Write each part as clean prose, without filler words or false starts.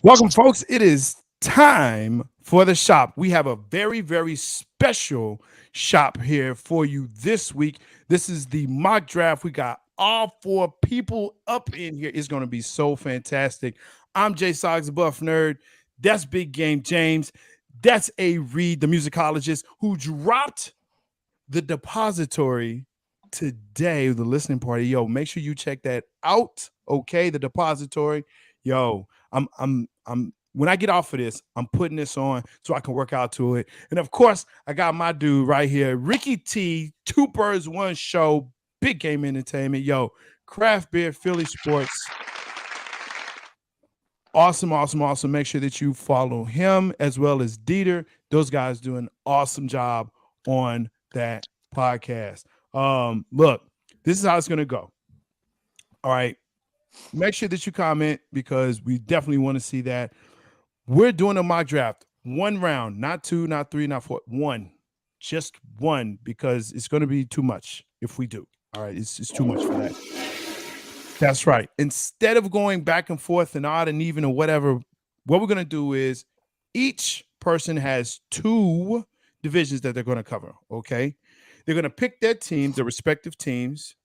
Welcome, folks. It is time for the shop. We have a very, very special shop here for you this week. This is the mock draft. We got all four people up in here. It's going to be so fantastic. I'm Jay Soggs, the Buff Nerd. That's Big Game James. That's A. Reed, the musicologist, who dropped the depository today, the listening party. Yo, make sure you check that out. Okay, the depository. Yo, I'm when I get off of this, I'm putting this on so I can work out to it. And of course, I got my dude right here, Ricky T, Two Birds, One Show, Big Game Entertainment. Yo, Craft Beer, Philly Sports. Awesome, awesome, awesome. Make sure that you follow him as well as Dieter. Those guys do an awesome job on that podcast. Look, this is how it's gonna go. All right. Make sure that you comment because we definitely want to see that. We're doing a mock draft, one round, not two, not three, not four, one, just one, because it's going to be too much if we do. All right, it's too much for that. That's right. Instead of going back and forth and odd and even or whatever, what we're going to do is each person has two divisions that they're going to cover. Okay, they're going to pick their teams, their respective teams,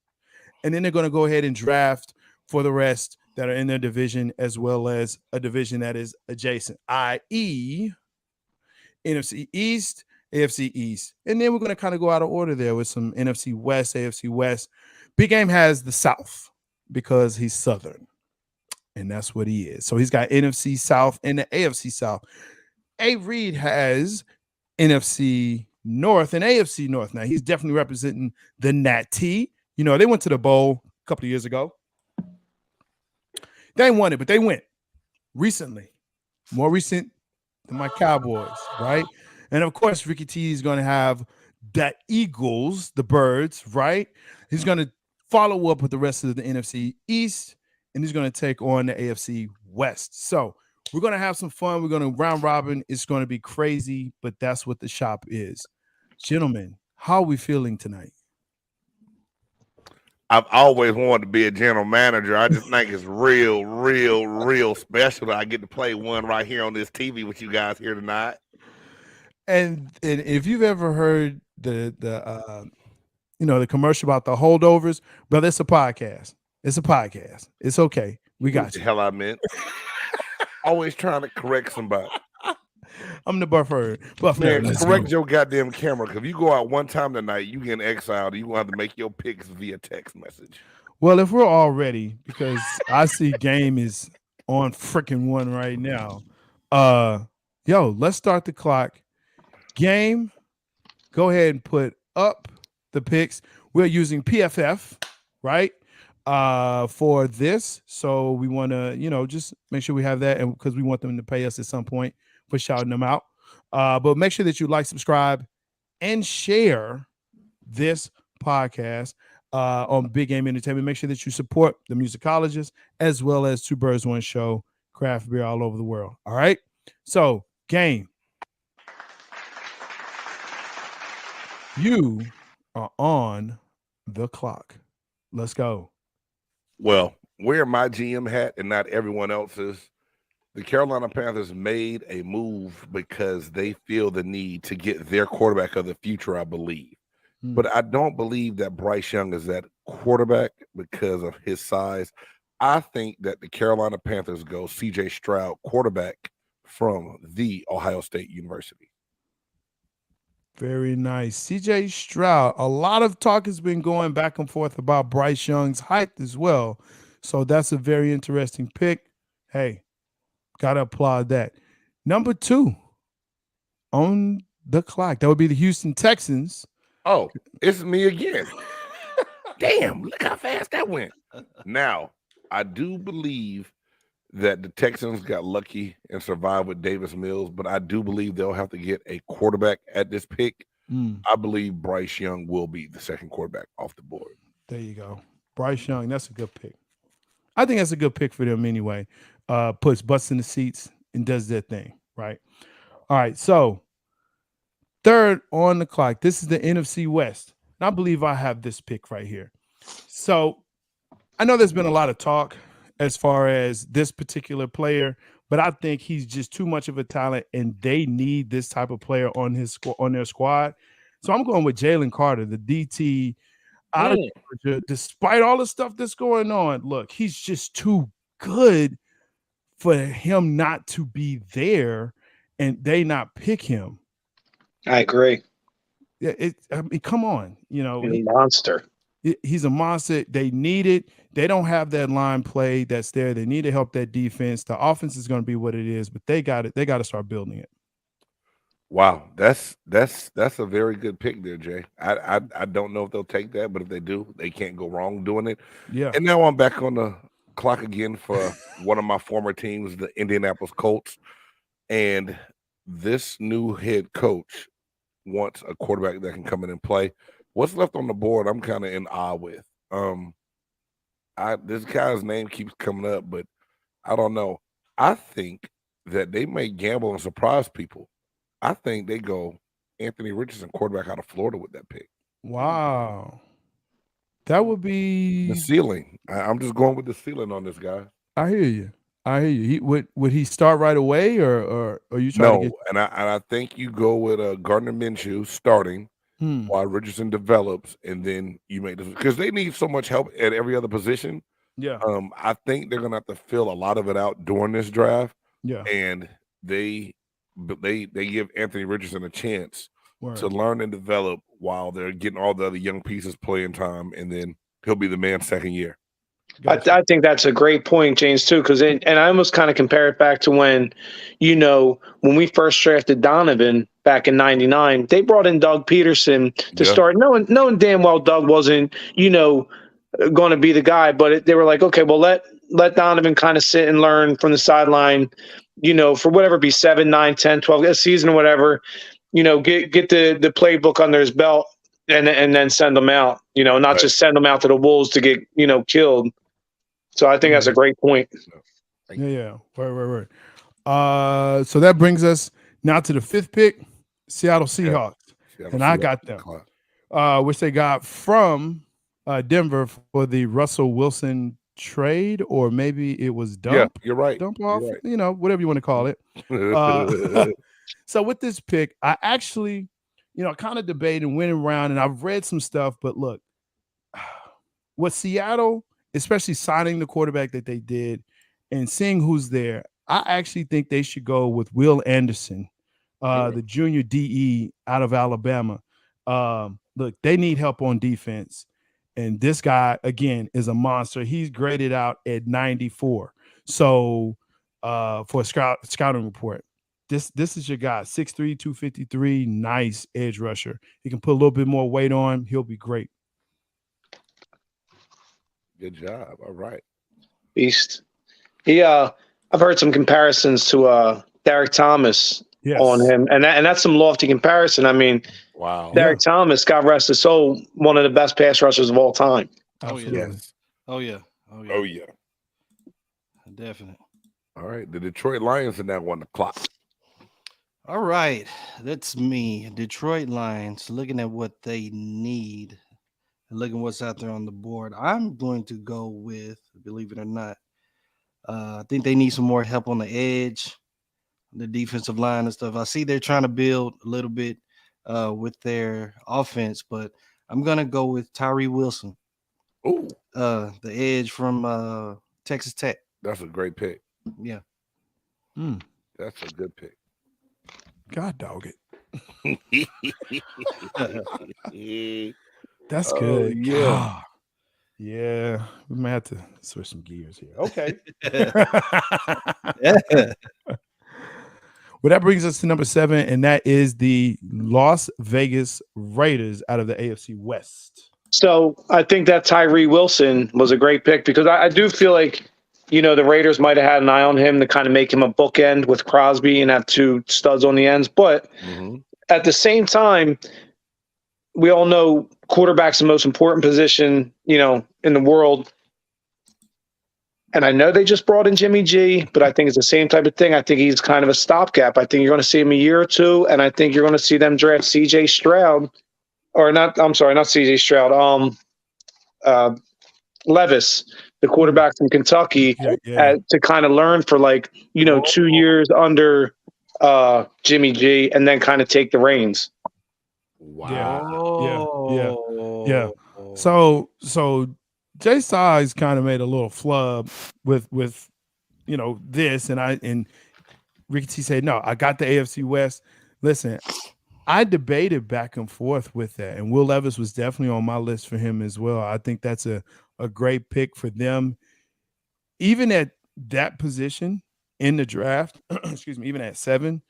and then they're going to go ahead and draft for the rest that are in their division, as well as a division that is adjacent, i.e. NFC East, AFC East. And then we're going to kind of go out of order there with some NFC West, AFC West. Big Game has the South because he's Southern, and that's what he is. So he's got NFC South and the AFC South. A. Reed has NFC North and AFC North. Now, he's definitely representing the Natty. You know, they went to the bowl a couple of years ago. They ain't won it, but they went recently, more recent than my Cowboys, right? And of course, Ricky T is going to have the Eagles, the Birds, right? He's going to follow up with the rest of the NFC East, and he's going to take on the AFC West. So we're going to have some fun. We're going to round robin. It's going to be crazy, but that's what the shop is. Gentlemen, how are we feeling tonight? I've always wanted to be a general manager. I just think it's real special that I get to play one right here on this TV with you guys here tonight. And if you've ever heard the commercial about the holdovers, brother, it's a podcast. It's a podcast. It's okay. We got the you. hell I meant. Always trying to correct somebody. I'm the buffer. Man, correct your goddamn camera. Because if you go out one time tonight, you get exiled. You have to make your picks via text message. Well, if we're all ready, because I see Game is on freaking one right now. Let's start the clock. Game, go ahead and put up the picks. We're using PFF, right? For this. So we want to, just make sure we have that, and because we want them to pay us at some point for shouting them out. But make sure that you like, subscribe, and share this podcast on Big Game Entertainment. Make sure that you support the musicologist as well as Two Birds, One Show, craft beer all over the world. All right. So, Game, you are on the clock. Let's go. Well, wear my GM hat and not everyone else's. The Carolina Panthers made a move because they feel the need to get their quarterback of the future, I believe. But I don't believe that Bryce Young is that quarterback because of his size. I think that the Carolina Panthers go C.J. Stroud, quarterback from the Ohio State University. Very nice. C.J. Stroud. A lot of talk has been going back and forth about Bryce Young's height as well. So that's a very interesting pick. Hey, got to applaud that. Number 2 on the clock. That would be the Houston Texans. Oh, it's me again. Damn, look how fast that went. Now, I do believe that the Texans got lucky and survived with Davis Mills, but I do believe they'll have to get a quarterback at this pick. I believe Bryce Young will be the second quarterback off the board. There you go. Bryce Young, that's a good pick. I think that's a good pick for them anyway. Puts butts in the seats and does their thing, right? All right, so third on the clock. This is the NFC West. And I believe I have this pick right here. So I know there's been a lot of talk as far as this particular player, but I think he's just too much of a talent, and they need this type of player on their squad. So I'm going with Jalen Carter, the DT out of Georgia. Despite all the stuff that's going on, look, he's just too good for him not to be there, and they not pick him. I agree. Yeah, I mean, come on, Monster. He's a monster. They need it. They don't have that line play that's there. They need to help that defense. The offense is going to be what it is, but they got it. They got to start building it. Wow, that's a very good pick there, Jay. I don't know if they'll take that, but if they do, they can't go wrong doing it. Yeah. And now I'm back on the clock again for one of my former teams, the Indianapolis Colts, and this new head coach wants a quarterback that can come in and play. What's left on the board, I'm kind of in awe with. This guy's name keeps coming up, but I don't know. I think that they may gamble and surprise people. I think they go Anthony Richardson, quarterback out of Florida, with that pick. Wow. That would be the ceiling. I'm just going with the ceiling on this guy. I hear you. Would he start right away, or are you trying to get? And I think you go with Gardner Minshew starting while Richardson develops, and then you make this, because they need so much help at every other position. Yeah. I think they're gonna have to fill a lot of it out during this draft. Yeah. And they give Anthony Richardson a chance to learn and develop while they're getting all the other young pieces playing time, and then he'll be the man second year. Gotcha. I think that's a great point, James, too, because and I almost kind of compare it back to when we first drafted Donovan back in '99. They brought in Doug Peterson to start, knowing damn well Doug wasn't, going to be the guy, but they were like, okay, well, let Donovan kind of sit and learn from the sideline, for whatever be 7, 9, 10, 12 a season or whatever, get the playbook under his belt and then send them out, not just send them out to the wolves to get, killed. So I think that's a great point. Yeah. Right. So that brings us now to the 5th pick, Seattle Seahawks. And I got them, which they got from Denver for the Russell Wilson trade, or maybe it was dump. Yeah, you're right. Dump off, You're right. Whatever you want to call it. So with this pick, I actually, kind of debated and went around, and I've read some stuff, but look, what Seattle, especially signing the quarterback that they did and seeing who's there, I actually think they should go with Will Anderson, the junior DE out of Alabama. Look, they need help on defense. And this guy, again, is a monster. He's graded out at 94. So for a scouting report, this is your guy, 6'3", 253, nice edge rusher. He can put a little bit more weight on. He'll be great. Good job. All right. Beast. I've heard some comparisons to Derek Thomas on him, and that's some lofty comparison. I mean, wow. Derek Thomas, God rest his soul, one of the best pass rushers of all time. Absolutely. Oh yeah. Definitely. All right. The Detroit Lions are now on the clock. All right. That's me. Detroit Lions, looking at what they need and looking what's out there on the board. I'm going to go with, believe it or not, I think they need some more help on the edge, the defensive line and stuff. I see they're trying to build a little bit with their offense, but I'm going to go with Tyree Wilson. Oh, the edge from Texas Tech. That's a great pick. Yeah. That's a good pick. God dog it. That's good. Yeah. Yeah. We might have to switch some gears here. Okay. Well, that brings us to number 7, and that is the Las Vegas Raiders out of the AFC West. So I think that Tyree Wilson was a great pick, because I do feel like, the Raiders might have had an eye on him to kind of make him a bookend with Crosby and have 2 studs on the ends. But at the same time, we all know quarterback's the most important position, in the world. And I know they just brought in Jimmy G, but I think it's the same type of thing. I think he's kind of a stopgap. I think you're going to see him a year or 2, and I think you're going to see them draft CJ Stroud, or not. I'm sorry, not CJ Stroud. Levis, the quarterback from Kentucky, Yeah. to kind of learn for 2 years under Jimmy G, and then kind of take the reins. Wow. Yeah. So Jay Size kind of made a little flub with this, and Ricky T said, no, I got the AFC West. Listen, I debated back and forth with that, and Will Levis was definitely on my list for him as well. I think that's a great pick for them. Even at that position in the draft, excuse me, even at 7,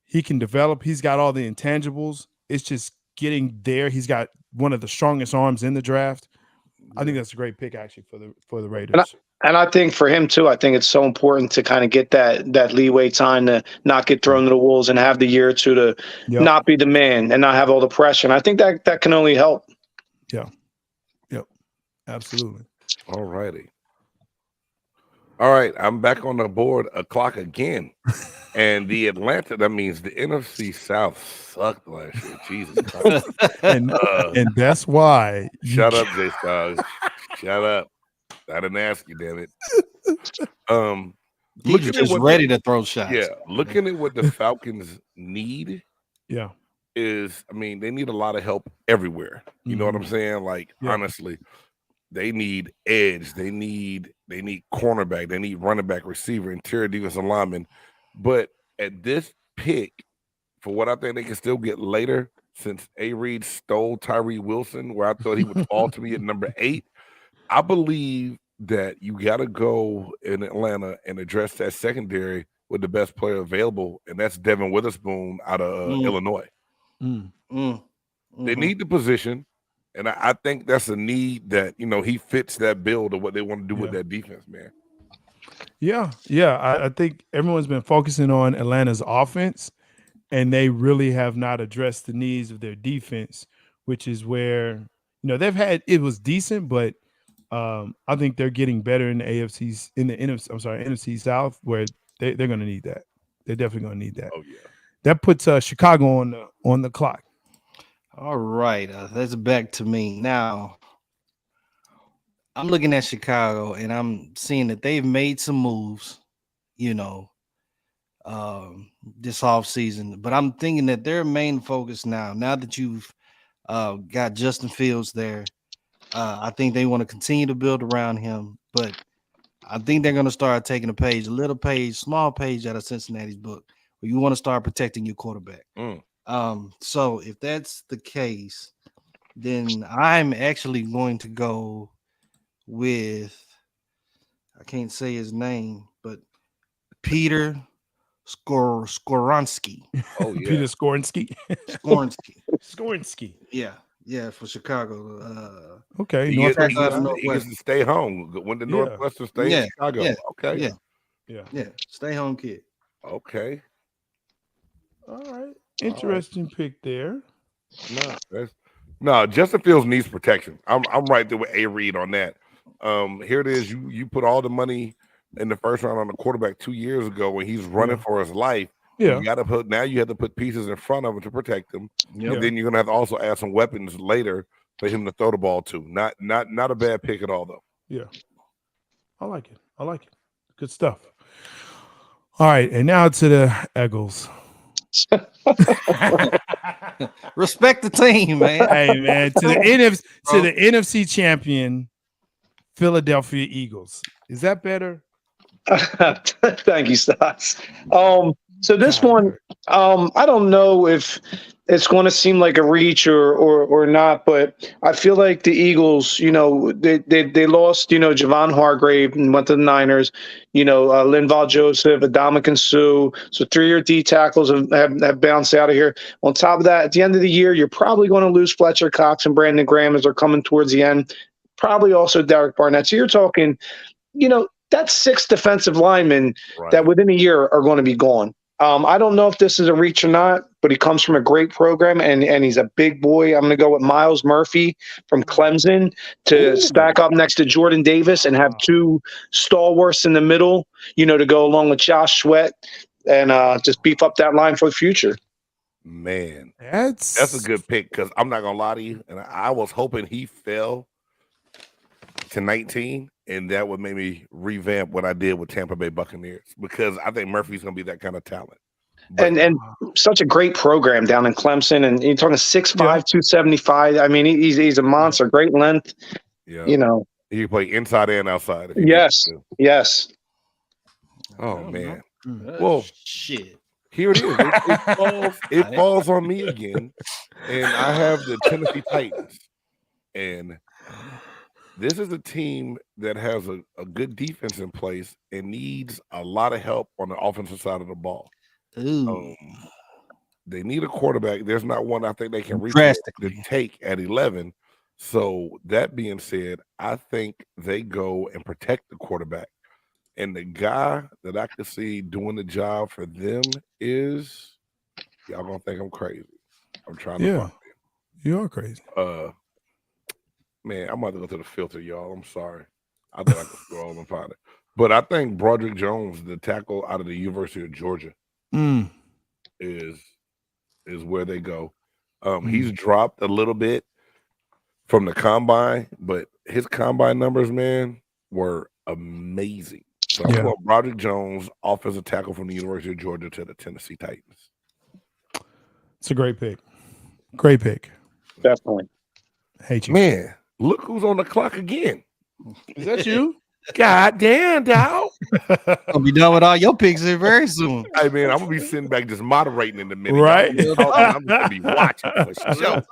he can develop. He's got all the intangibles. It's just getting there. He's got one of the strongest arms in the draft. I think that's a great pick actually for the Raiders. And I think for him too, I think it's so important to kind of get that leeway time to not get thrown to the wolves and have the year or two to not be the man and not have all the pressure. And I think that can only help. Yeah. Yep. Absolutely. All righty. All right, I'm back on the board clock again. And the that means the NFC South sucked last year. Jesus Christ. and that's why. Shut up, Jay Styles. Shut up. I didn't ask you, damn it. He's just ready to throw shots. Yeah, looking at what the Falcons need. Yeah. Is, I mean, they need a lot of help everywhere. You know what I'm saying? Like, honestly, they need edge. They need cornerback. They need running back, receiver, interior defensive lineman. But at this pick, for what I think they can still get later, since A. Reed stole Tyree Wilson, where I thought he would fall to me at number 8, I believe that you got to go in Atlanta and address that secondary with the best player available, and that's Devin Witherspoon out of Illinois. They need the position, and I think that's a need that, he fits that build of what they want to do with that defense, man. Yeah. I think everyone's been focusing on Atlanta's offense, and they really have not addressed the needs of their defense, which is where, it was decent, but I think they're getting better in the NFC South, where they're going to need that. They're definitely going to need that. Oh yeah, that puts Chicago on the clock. All right, that's back to me now. I'm looking at Chicago, and I'm seeing that they've made some moves, this offseason. But I'm thinking that their main focus now that you've got Justin Fields there. I think they want to continue to build around him, but I think they're going to start taking a small page out of Cincinnati's book, where you want to start protecting your quarterback. So if that's the case, then I'm actually going to go with, I can't say his name, but Peter Skoronski. Oh yeah, Peter Skoronski. Skoronski. Yeah, for Chicago. Okay. He gets to stay home. When the Northwestern stay in Chicago. Yeah. Okay. Yeah. Stay home kid. Okay. All right. Interesting pick there. No, Justin Fields needs protection. I'm right there with A. Reed on that. Here it is. You put all the money in the first round on the quarterback 2 years ago when he's running for his life. Yeah. You have to put pieces in front of him to protect him. And then you're gonna have to also add some weapons later for him to throw the ball to. Not a bad pick at all, though. Yeah. I like it. Good stuff. All right, and now to the Eagles. Respect the team, man. Hey, man, to the NFC champion, Philadelphia Eagles. Is that better? Thank you, Stotts. So this one, I don't know if it's going to seem like a reach or not, but I feel like the Eagles, they lost, Javon Hargrave and went to the Niners, Linval Joseph, Adama Sue. So 3-year D tackles have bounced out of here. On top of that, at the end of the year, you're probably going to lose Fletcher Cox and Brandon Graham as they're coming towards the end. Probably also Derek Barnett. So you're talking, that's 6 defensive linemen that within a year are going to be gone. I don't know if this is a reach or not, but he comes from a great program, and he's a big boy. I'm going to go with Miles Murphy from Clemson to stack up next to Jordan Davis and have 2 stalwarts in the middle, to go along with Josh Sweat and just beef up that line for the future. Man, that's a good pick, because I'm not going to lie to you, and I was hoping he fell to 19, and that would make me revamp what I did with Tampa Bay Buccaneers because I think Murphy's going to be that kind of talent. But, and such a great program down in Clemson, and you're talking 6'5", 275. I mean, he's a monster, great length. yeah, You know, he can play inside and outside. if he yes, needs to. yes. Oh man. Well, Well, shit. Here it is. It falls on me again, and I have the Tennessee Titans, and this is a team that has a good defense in place and needs a lot of help on the offensive side of the ball. Ooh. They need a quarterback. There's not one I think they can reach Drastically. to take at 11. So that being said, I think they go and protect the quarterback. And the guy that I could see doing the job for them is y'all gonna think I'm crazy. I'm trying to find You are crazy. it. Man, I'm about to go to the filter, y'all. I'm sorry. I thought I could scroll and find it. But I think Broderick Jones, the tackle out of the University of Georgia, is where they go. He's dropped a little bit from the combine, but his combine numbers, man, were amazing. So I'm going Broderick Jones, offensive tackle from the University of Georgia to the Tennessee Titans. It's a great pick. Great pick. Definitely. Hate you. Man, look who's on the clock again. Is that you? God damn, dog. I'll be done with all your picks here very soon. Hey, man, I'm going to be sitting back just moderating in a minute. Right. I'm just going to be watching for sure.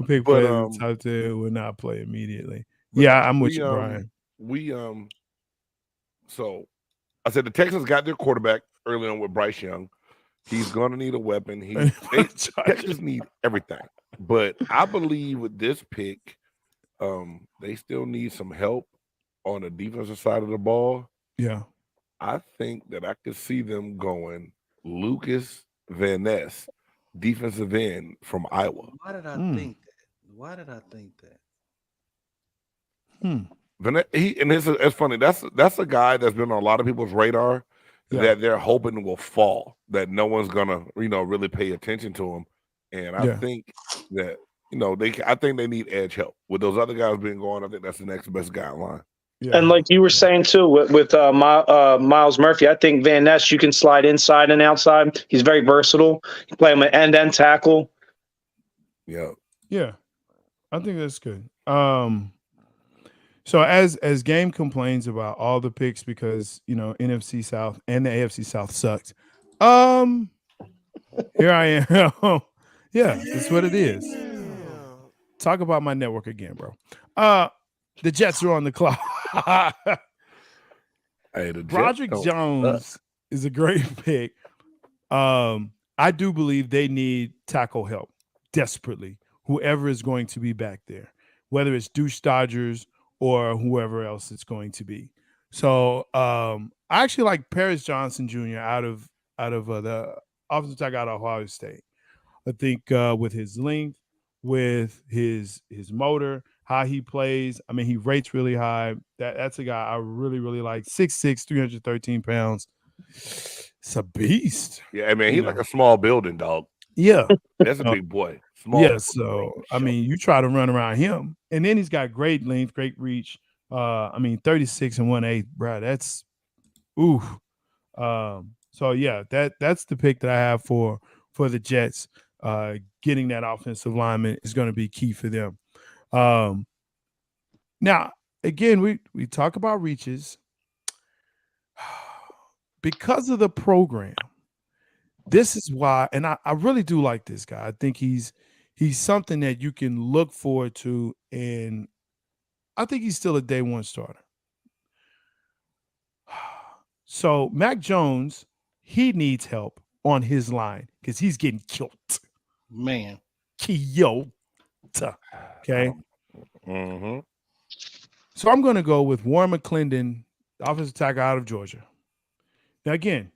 Pick But, players top 10 will not play immediately. Yeah, I'm with you, Brian. So I said the Texans got their quarterback early on with Bryce Young. He's going to need a weapon. Texans need everything. But I believe with this pick, they still need some help on the defensive side of the ball. Yeah. I think that I could see them going Lucas Van Ness, defensive end from Iowa. Why did I think that? Why did I think that? It's funny. That's a guy that's been on a lot of people's radar that they're hoping will fall, that no one's gonna really pay attention to him. And I think that I think they need edge help with those other guys being gone. I think that's the next best guy in line. Yeah. And like you were saying too, with Miles Murphy, I think Van Ness, you can slide inside and outside. He's very versatile. You play him at end tackle. Yeah. Yeah. I think that's good. So as Game complains about all the picks because NFC South and the AFC South sucked. Here I am. Yeah, that's what it is. Talk about my network again, bro. The Jets are on the clock. Broderick Jones is a great pick. I do believe they need tackle help desperately. Whoever is going to be back there, whether it's Deuce Dodgers or whoever else it's going to be. So I actually like Paris Johnson Jr. out of the offensive tackle out of Ohio State. I think with his length, with his motor, how he plays. I mean, he rates really high. That's a guy I really, really like. 6'6", 313 pounds. It's a beast. Yeah, I mean, he's like a small building, dog. Yeah. That's a big boy. Small. Yeah, so I mean, you try to run around him, and then he's got great length, great reach. 36 and 1/8, bro. That's ooh. So yeah, that's the pick that I have for the Jets. Getting that offensive lineman is going to be key for them. Now, again, we talk about reaches because of the program. This is why, and I really do like this guy. I think he's something that you can look forward to, and I think he's still a day one starter. So Mac Jones, he needs help on his line because he's getting killed. Man. Killed. Okay. Mm-hmm. So I'm going to go with Warren McClendon, offensive tackle out of Georgia. Now, again,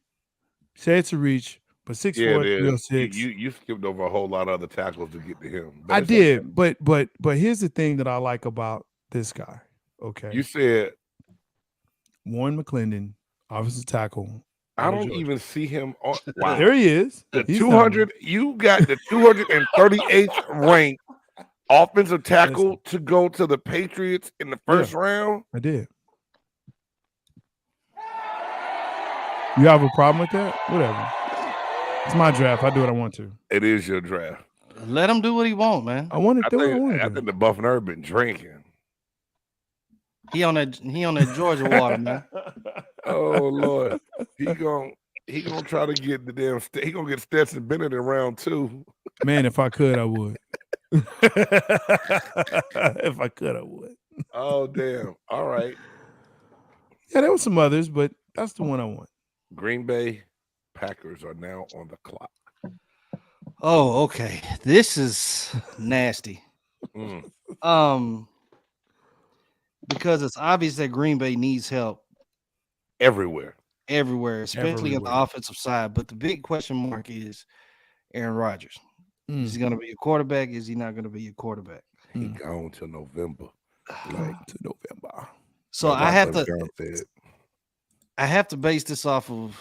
say it's a reach, but 6'4", 306. You skipped over a whole lot of other tackles to get to him. I did, but here's the thing that I like about this guy. Okay. You said Warren McClendon, offensive tackle. I don't even see him on. Wow. There he is. The 200. You got the 238th ranked offensive tackle to go to the Patriots in the first Yeah. round. I did. You have a problem with that? Whatever. It's my draft. I do what I want to. It is your draft. Let him do what he want, man. I want to I do what I think, want I to think do. the Buff Nerd been drinking. He on that Georgia water, man. Oh Lord, he gonna try to get the damn. He gonna get Stetson Bennett in round 2. Man, if I could, I would. If I could, I would. Oh damn! All right, Yeah, there were some others, but that's the one I want. Green Bay Packers are now on the clock. Oh, okay. This is nasty. Mm. Because it's obvious that Green Bay needs help Everywhere. especially on the Everywhere. offensive side. But the big question mark is Aaron Rodgers. Mm. Is he going to be a quarterback? Is he not going to be a quarterback? He gone till November. Like To November. So like I have Dr. to John said. I have to base this off of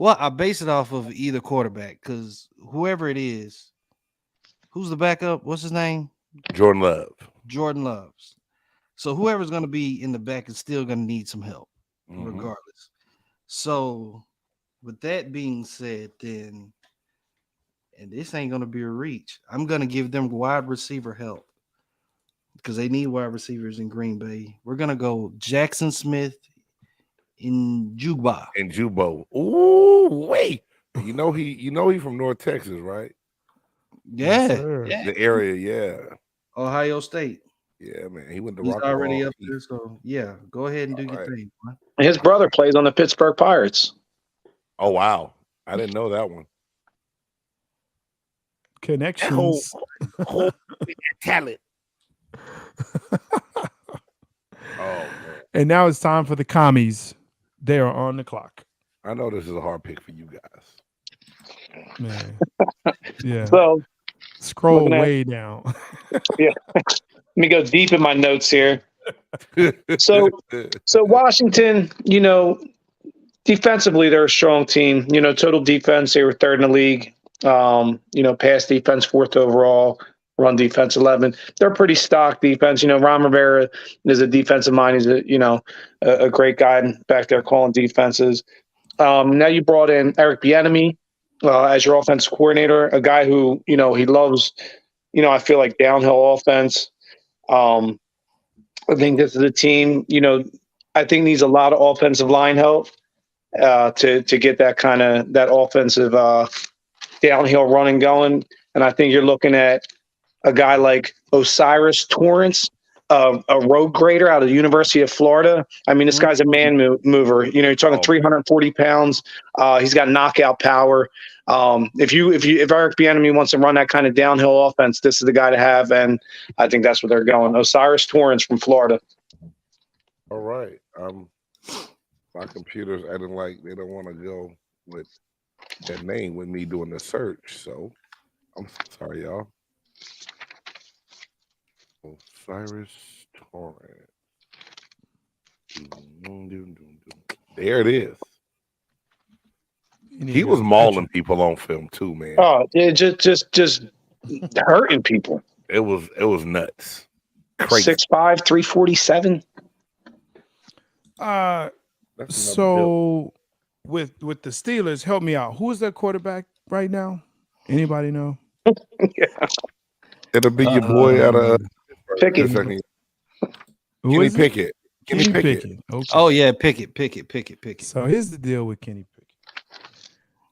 I base it off of either quarterback because whoever it is, who's the backup? What's his name? Jordan Love. Jordan Loves. So whoever's going to be in the back is still going to need some help, Mhm. regardless. So with that being said, then, and this ain't going to be a reach, I'm going to give them wide receiver help because they need wide receivers in Green Bay. We're going to go Jackson Smith in Juba. And Jubo. Ooh, wait. You know he from North Texas, right? Yes, Yeah, sir. yeah. The area, yeah. Ohio State. Yeah, man. He went to He's Rock already Hall. up there. So yeah, go ahead and do your Alright. thing. Man. His brother plays on the Pittsburgh Pirates. Oh wow. I didn't know that one. Connections. Whole talent. Oh man. And now it's time for the commies. They are on the clock. I know this is a hard pick for you guys. Man. Yeah. So Scroll looking at- way down. let me go deep in my notes here. So Washington, defensively, they're a strong team. Total defense, they were third in the league. Pass defense, fourth overall. Run defense, 11. They're pretty stock defense. Ron Rivera is a defensive mind. He's a great guy back there calling defenses. Now you brought in Eric Bieniemy as your offensive coordinator, a guy who he loves. I feel like downhill offense. I think this is a team. I think needs a lot of offensive line help to get that offensive downhill running going. And I think you're looking at a guy like Osiris Torrance, a road grader out of the University of Florida. I mean, this guy's a man mover. You're talking 340 pounds. He's got knockout power. If Eric Bieniemy wants to run that kind of downhill offense, this is the guy to have, and I think that's where they're going. Osiris Torrance from Florida. All right. My computer's acting like they don't want to go with that name with me doing the search. So I'm sorry, y'all. Osiris Torrance. There it is. He was mauling people on film too, man. Oh, yeah, just hurting people. It was nuts. Crazy. 6'5", 347. That's another So with the Steelers, help me out. Who is their quarterback right now? Anybody know? It'll be your boy out of Pickett. Kenny Who is it? Pickett. Kenny Kenny Pickett. Pickett. Okay. Oh yeah, Pickett. So here's the deal with Kenny Pickett.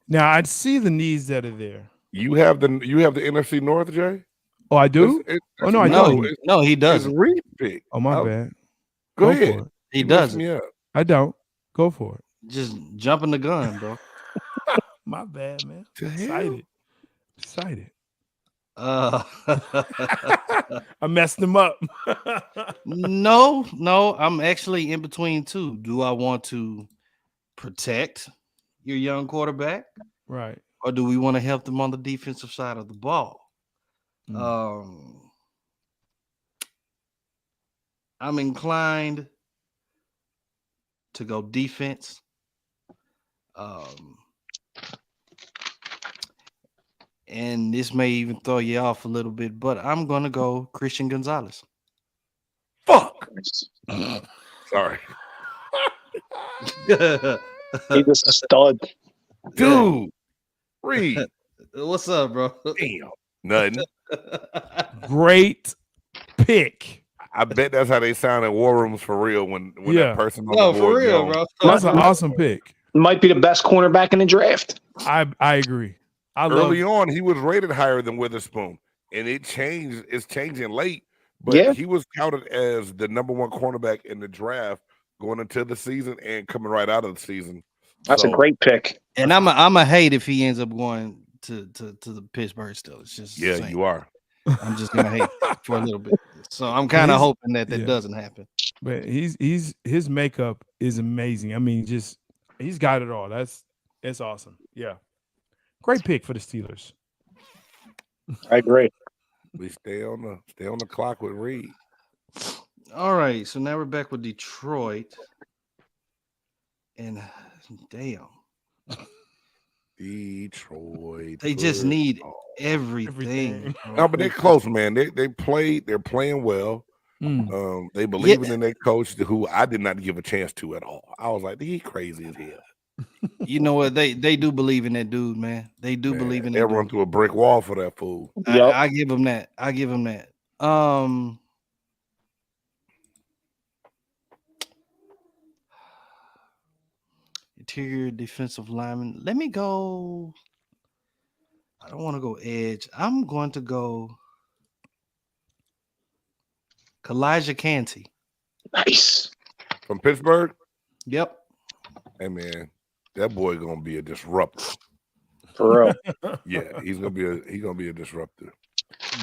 Now I see the needs that are there. You have the NFC North, Jay? Oh, I do? Oh, no, I don't. No, he It's doesn't. Reed pick. Oh, my bad. Go For ahead. it. He You messed doesn't. me up. I don't. Go for it. Just jumping the gun, bro. My bad, man. The hell? Excited. Uh, I messed him up. no, I'm actually in between two. Do I want to protect your young quarterback, Right. or do we want to help them on the defensive side of the ball? I'm inclined to go defense. and this may even throw you off a little bit, but I'm gonna go Christian Gonzalez. Fuck. Sorry. He's a stud. Dude. Reed. What's up, bro? Damn. Nothing. Great pick. I bet that's how they sound in war rooms for real when Yeah. that person on No, the for board real, goes. bro. That's an awesome pick. Might be the best cornerback in the draft. I agree. I Early love on, he was rated higher than Witherspoon, and it changed. It's changing late, but Yeah. he was touted as the number one cornerback in the draft going into the season and coming right out of the season. That's a So, great pick. And I'm a hate if he ends up going to the Pittsburgh Steelers. Just yeah, saying. you are. I'm just gonna hate for a little bit. So I'm kind of He's- hoping that yeah. doesn't happen. But his makeup is amazing. I mean, just he's got it all. It's awesome. Yeah. Great pick for the Steelers. I agree. We stay on the clock with Reed. All right, so now we're back with Detroit, and damn, Detroit. they just need football. everything. bro. No, but they're close, man. They're playing well. Mm. They believe in their coach, who I did not give a chance to at all. I was like, he crazy as hell. You know what? They do believe in that dude, man. They do Man, believe in they that run dude. through a brick wall for that fool. Yep. I give him that. I give him that. Interior defensive lineman. Let me go. I don't want to go edge. I'm going to go Kalijah Canty. Nice. From Pittsburgh, Yep. hey man, that boy gonna be a disruptor. For real. Yeah, he's gonna be a disruptor.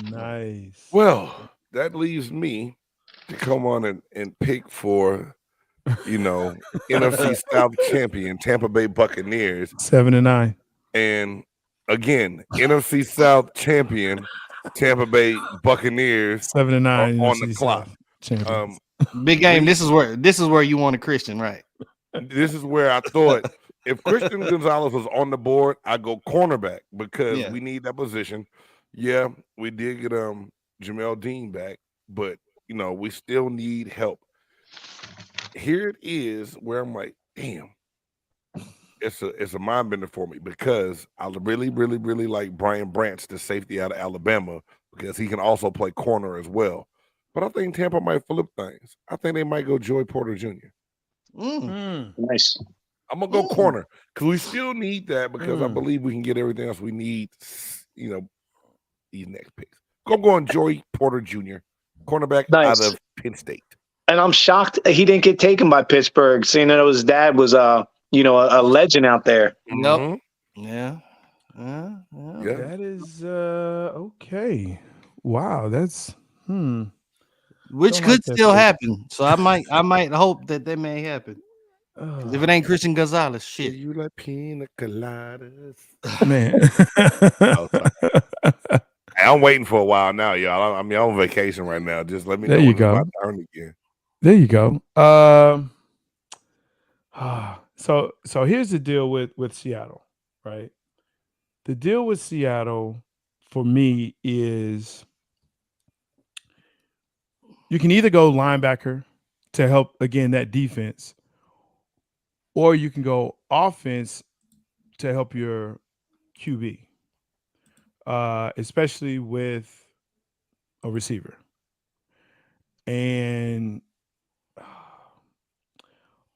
Nice. Well, that leaves me to come on and pick for, NFC South champion Tampa Bay Buccaneers, 7-9. and again NFC South champion Tampa Bay Buccaneers 7-9 on the NFC clock. South champions. Big game. This is where you want a Christian, right? This is where I thought if Christian Gonzalez was on the board, I'd go cornerback because Yeah. we need that position. Yeah, we did get Jamel Dean back, but we still need help. Here it is where I'm like, damn, it's a mind bender for me because I really, really, really like Brian Branch, the safety out of Alabama, because he can also play corner as well. But I think Tampa might flip things. I think they might go Joey Porter Jr. Mm. Nice. I'm gonna go corner because we still need that because I Mm. believe we can get everything else we need. These next picks. I'm going Joey Porter Jr., cornerback Nice. out of Penn State. And I'm shocked he didn't get taken by Pittsburgh, seeing that his dad was a legend out there. Yep. Mhm. Yeah. Yeah. That is okay. Wow, that's Which Don't could like that still pick. happen. So I might hope that may happen. 'Cause if it ain't Christian Gonzalez, Do shit. you like pina coladas? man. Hey, I'm waiting for a while now, y'all. I'm on vacation right now. Just let me There know you when it's go. my turn again. There you go. So here's the deal with Seattle, right? The deal with Seattle for me is you can either go linebacker to help again that defense, or you can go offense to help your QB, especially with a receiver. And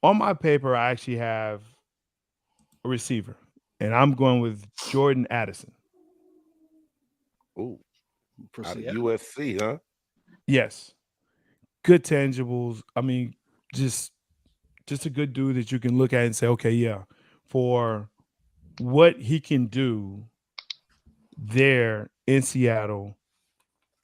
on my paper, I actually have a receiver, and I'm going with Jordan Addison. Ooh, out of Proceed. USC, huh? Yes, good tangibles. I mean, just a good dude that you can look at and say, okay, yeah, for what he can do there in Seattle,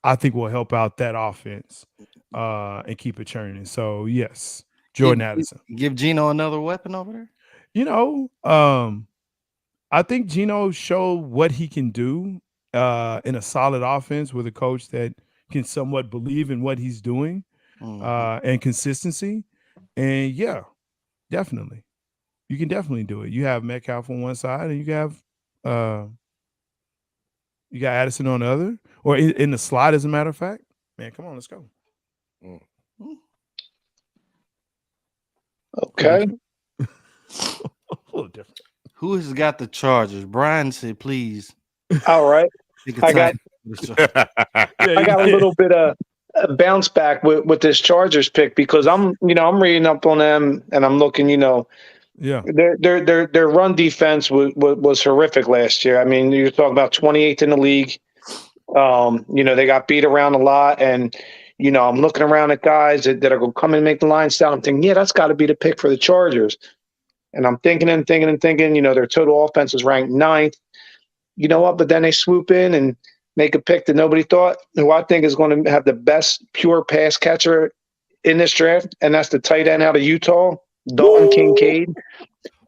I think will help out that offense and keep it churning. So yes, Jordan Addison. Give Gino another weapon over there. I think Gino showed what he can do in a solid offense with a coach that can somewhat believe in what he's doing and consistency. And yeah, definitely. You can definitely do it. You have Metcalf on one side and you have You got Addison on the other, or in the slot, as a matter of fact. Man, come on, let's go. Okay. A little different. Who has got the Chargers? Brian said, please. All right. Pick a I got- tight end for the Chargers. Yeah, I got a little bit of a bounce back with this Chargers pick because I'm reading up on them and I'm looking, yeah. their run defense was horrific last year. I mean, you're talking about 28th in the league. They got beat around a lot, and I'm looking around at guys that are going to come and make the line down. I'm thinking, yeah, that's got to be the pick for the Chargers. And I'm thinking, their total offense is ranked 9th. You know what? But then they swoop in and make a pick that nobody thought, who I think is going to have the best pure pass catcher in this draft, and that's the tight end out of Utah, Dalton Kincaid.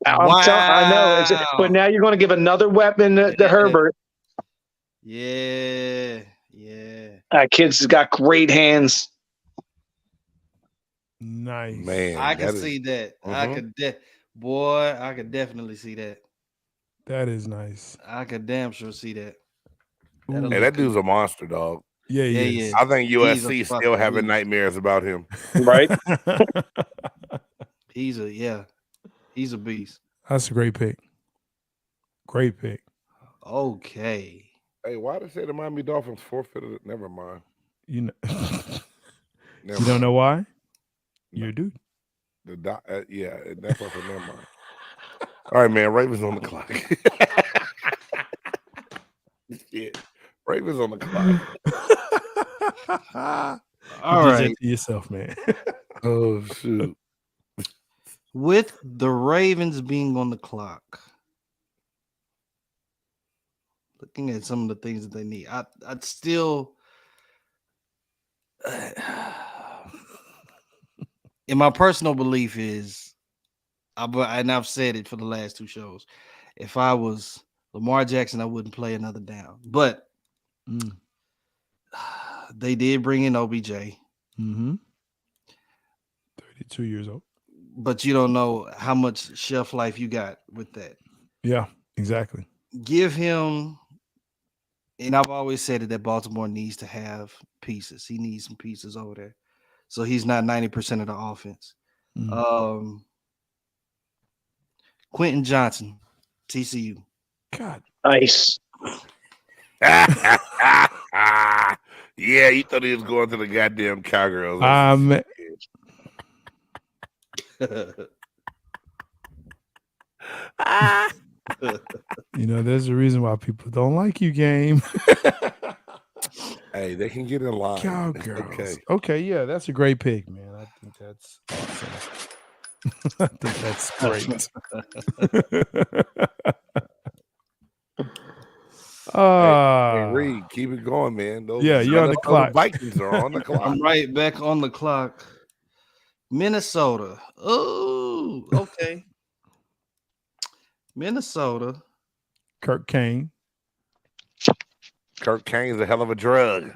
I know, but now you're going to give another weapon to Herbert. Yeah. That kid's got great hands. Nice. Man, I can that see that. Mhm. I could definitely see that. That is nice. I could damn sure see that. Ooh. Hey, that dude's a monster, dog. Yeah, Yeah, he is. yeah. I think He's a USC still fucking having beast. nightmares about him. Right? He's a beast. That's a great pick. Great pick. Okay. Hey, why did they say the Miami Dolphins forfeited it? Never mind. You know, Never you don't mind. know why? You're a dude. Yeah, that's what I said. Never mind. All right, man. Ravens on the clock. Shit. Ravens on the clock. All You did right. that to yourself, man. Oh shoot. With the Ravens being on the clock, looking at some of the things that they need, I'd still, in my personal belief is, and I've said it for the last 2 shows, if I was Lamar Jackson, I wouldn't play another down. But they did bring in OBJ. Mm-hmm. 32 years old. But you don't know how much shelf life you got with that. Yeah, exactly. Give him, and I've always said it, that Baltimore needs to have pieces. He needs some pieces over there. So he's not 90% of the offense. Quentin Johnson, TCU. God. Nice. Yeah, you thought he was going to the goddamn Cowgirls. There's a reason why people don't like you, game. Hey, they can get in line. Cowgirls. Okay, yeah, that's a great pick, man. I think that's awesome. I think that's great. Hey, Reed, keep it going, man. You're on the clock. Vikings are on the clock. I'm right back on the clock. Minnesota. Oh, okay. Minnesota. Kirk Kane. Kirk Kane's a hell of a drug.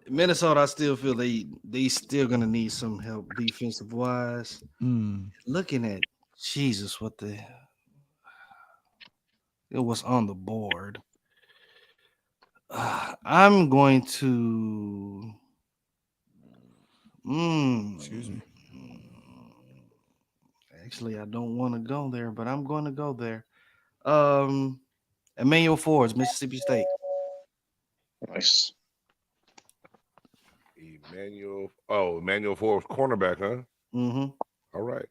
Minnesota, I still feel they still gonna need some help defensive wise. Looking at Jesus, it was on the board. I'm going to. Excuse me. Actually, I don't want to go there, but I'm going to go there. Emmanuel Forbes, Mississippi State. Nice. Emmanuel Forbes, cornerback, huh? Mm-hmm. All right.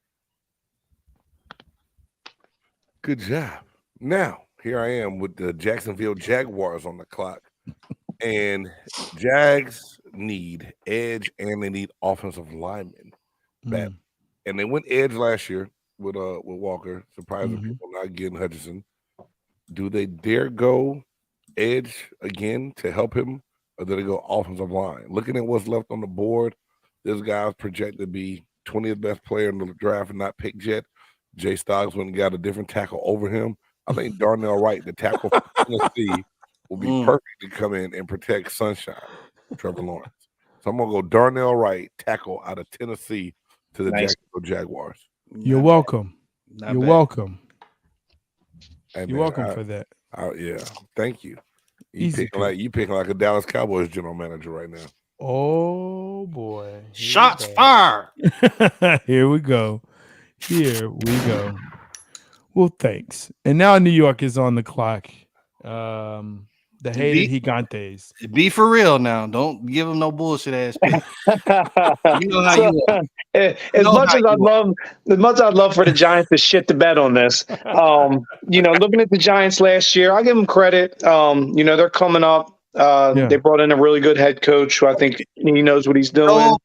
Good job. Now, here I am with the Jacksonville Jaguars on the clock. And Jags need edge and they need offensive linemen. Bad. And they went edge last year with Walker, surprising people not getting Hutchinson. Do they dare go edge again to help him, or do they go offensive line? Looking at what's left on the board, this guy's projected to be 20th best player in the draft and not picked yet. Jay Stoggs went and got a different tackle over him. I think Darnell Wright, the tackle from Tennessee, will be perfect to come in and protect Sunshine, Trevor Lawrence. So I'm going to go Darnell Wright, tackle out of Tennessee, to the Jacksonville Jaguars. You're welcome. You're welcome. Hey, You're man, welcome for that. yeah, thank you. Easy You picking like a Dallas Cowboys general manager right now. Oh boy. Shots fired. Here we go. Here we go. Well, thanks. And now New York is on the clock. The hated Gigantes. Be for real now. Don't give them no bullshit ass pick. You know how you are. As much as I'd love for the Giants to shit the bed on this, looking at the Giants last year, I give them credit. They're coming up. They brought in a really good head coach who I think he knows what he's doing.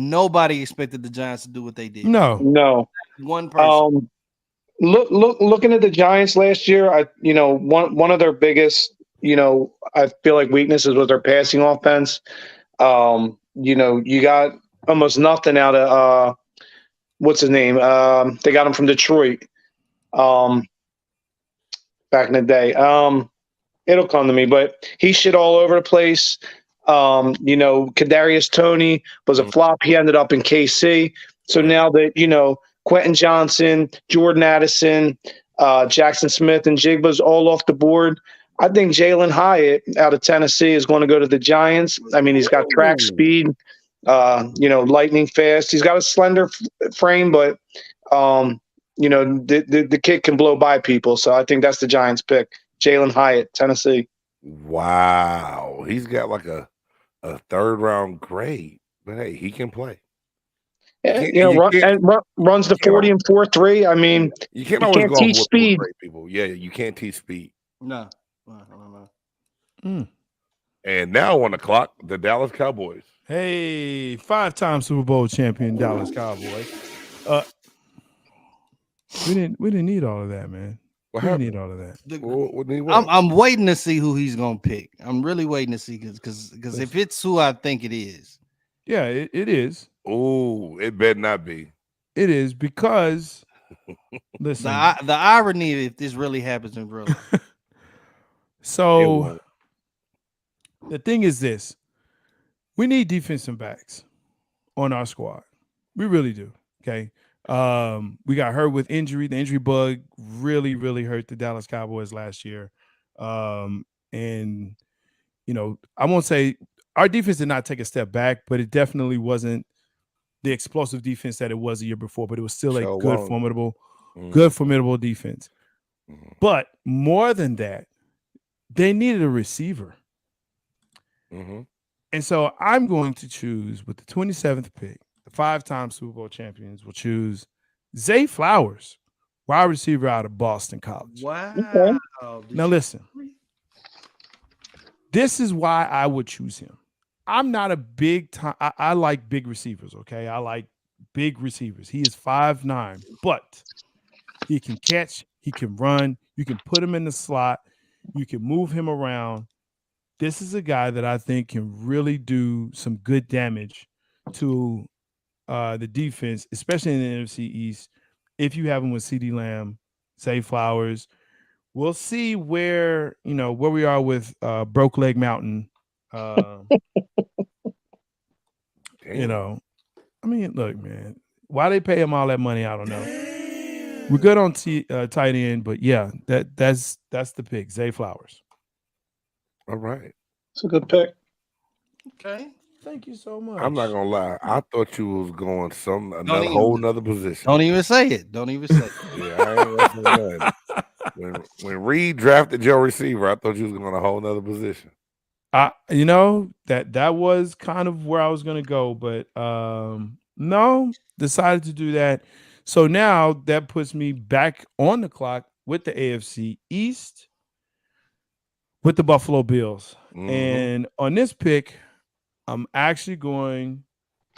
Nobody expected the Giants to do what they did. No. One person. Looking at the Giants last year, one of their biggest, I feel like weaknesses was their passing offense. You got almost nothing out of what's his name? They got him from Detroit back in the day. It'll come to me, but he shit all over the place. Kadarius Toney was a flop. He ended up in KC. So now that, Quentin Johnson, Jordan Addison, Jackson Smith, and Jigba's all off the board, I think Jalen Hyatt out of Tennessee is going to go to the Giants. I mean, he's got track speed, lightning fast. He's got a slender frame, but, the kid can blow by people. So I think that's the Giants pick. Jalen Hyatt, Tennessee. Wow. He's got like a third round grade, but hey, he can play. Runs the 40 and 4.3. I mean, you can't teach speed. People. Yeah, you can't teach speed. No. And now on the clock, the Dallas Cowboys. Hey, 5-time Super Bowl champion Dallas Cowboys. We didn't need all of that, man. We didn't need all of that. I'm waiting to see who he's gonna pick. I'm really waiting to see because if it's who I think it is. Yeah, it is. Oh, it better not be. It is because listen, the irony if this really happens in real life. So the thing is this: we need defensive backs on our squad. We really do. Okay. We got hurt with injury. The injury bug really, really hurt the Dallas Cowboys last year. And I won't say our defense did not take a step back, but it definitely wasn't the explosive defense that it was the year before, but it was still a good, formidable defense. But more than that, they needed a receiver. And so I'm going to choose with the 27th pick, the 5-time Super Bowl champions will choose Zay Flowers, wide receiver out of Boston College. Wow. Okay. Now listen, this is why I would choose him. I'm not a big time. I like big receivers. Okay. I like big receivers. He is 5'9", but he can catch, he can run. You can put him in the slot. You can move him around. This is a guy that I think can really do some good damage to the defense, especially in the NFC East. If you have him with CeeDee Lamb, Zay Flowers, we'll see where we are with Broke Leg Mountain. I mean, look, man, why they pay him all that money, I don't know. We're good on tight end, but yeah, that's the pick, Zay Flowers. All right, it's a good pick. Okay, thank you so much. I'm not gonna lie, I thought you was going another whole nother position. Don't even say it. Don't even say it. Yeah, I ain't wrestling nothing. When Reed drafted your receiver, I thought you was going a whole nother position. That was kind of where I was going to go, but no, decided to do that. So now that puts me back on the clock with the AFC East with the Buffalo Bills. And on this pick, I'm actually going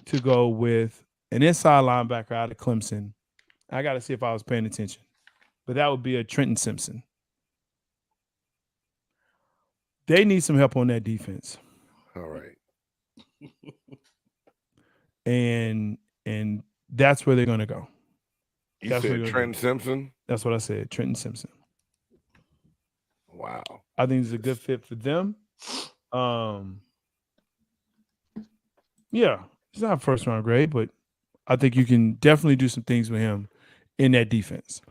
to go with an inside linebacker out of Clemson. I got to see if I was paying attention, but that would be a Trenton Simpson. They need some help on that defense. All right. And that's where they're going to go. You said Trenton Simpson? That's what I said, Trenton Simpson. Wow. I think it's a good fit for them. Yeah, it's not first round grade, but I think you can definitely do some things with him in that defense.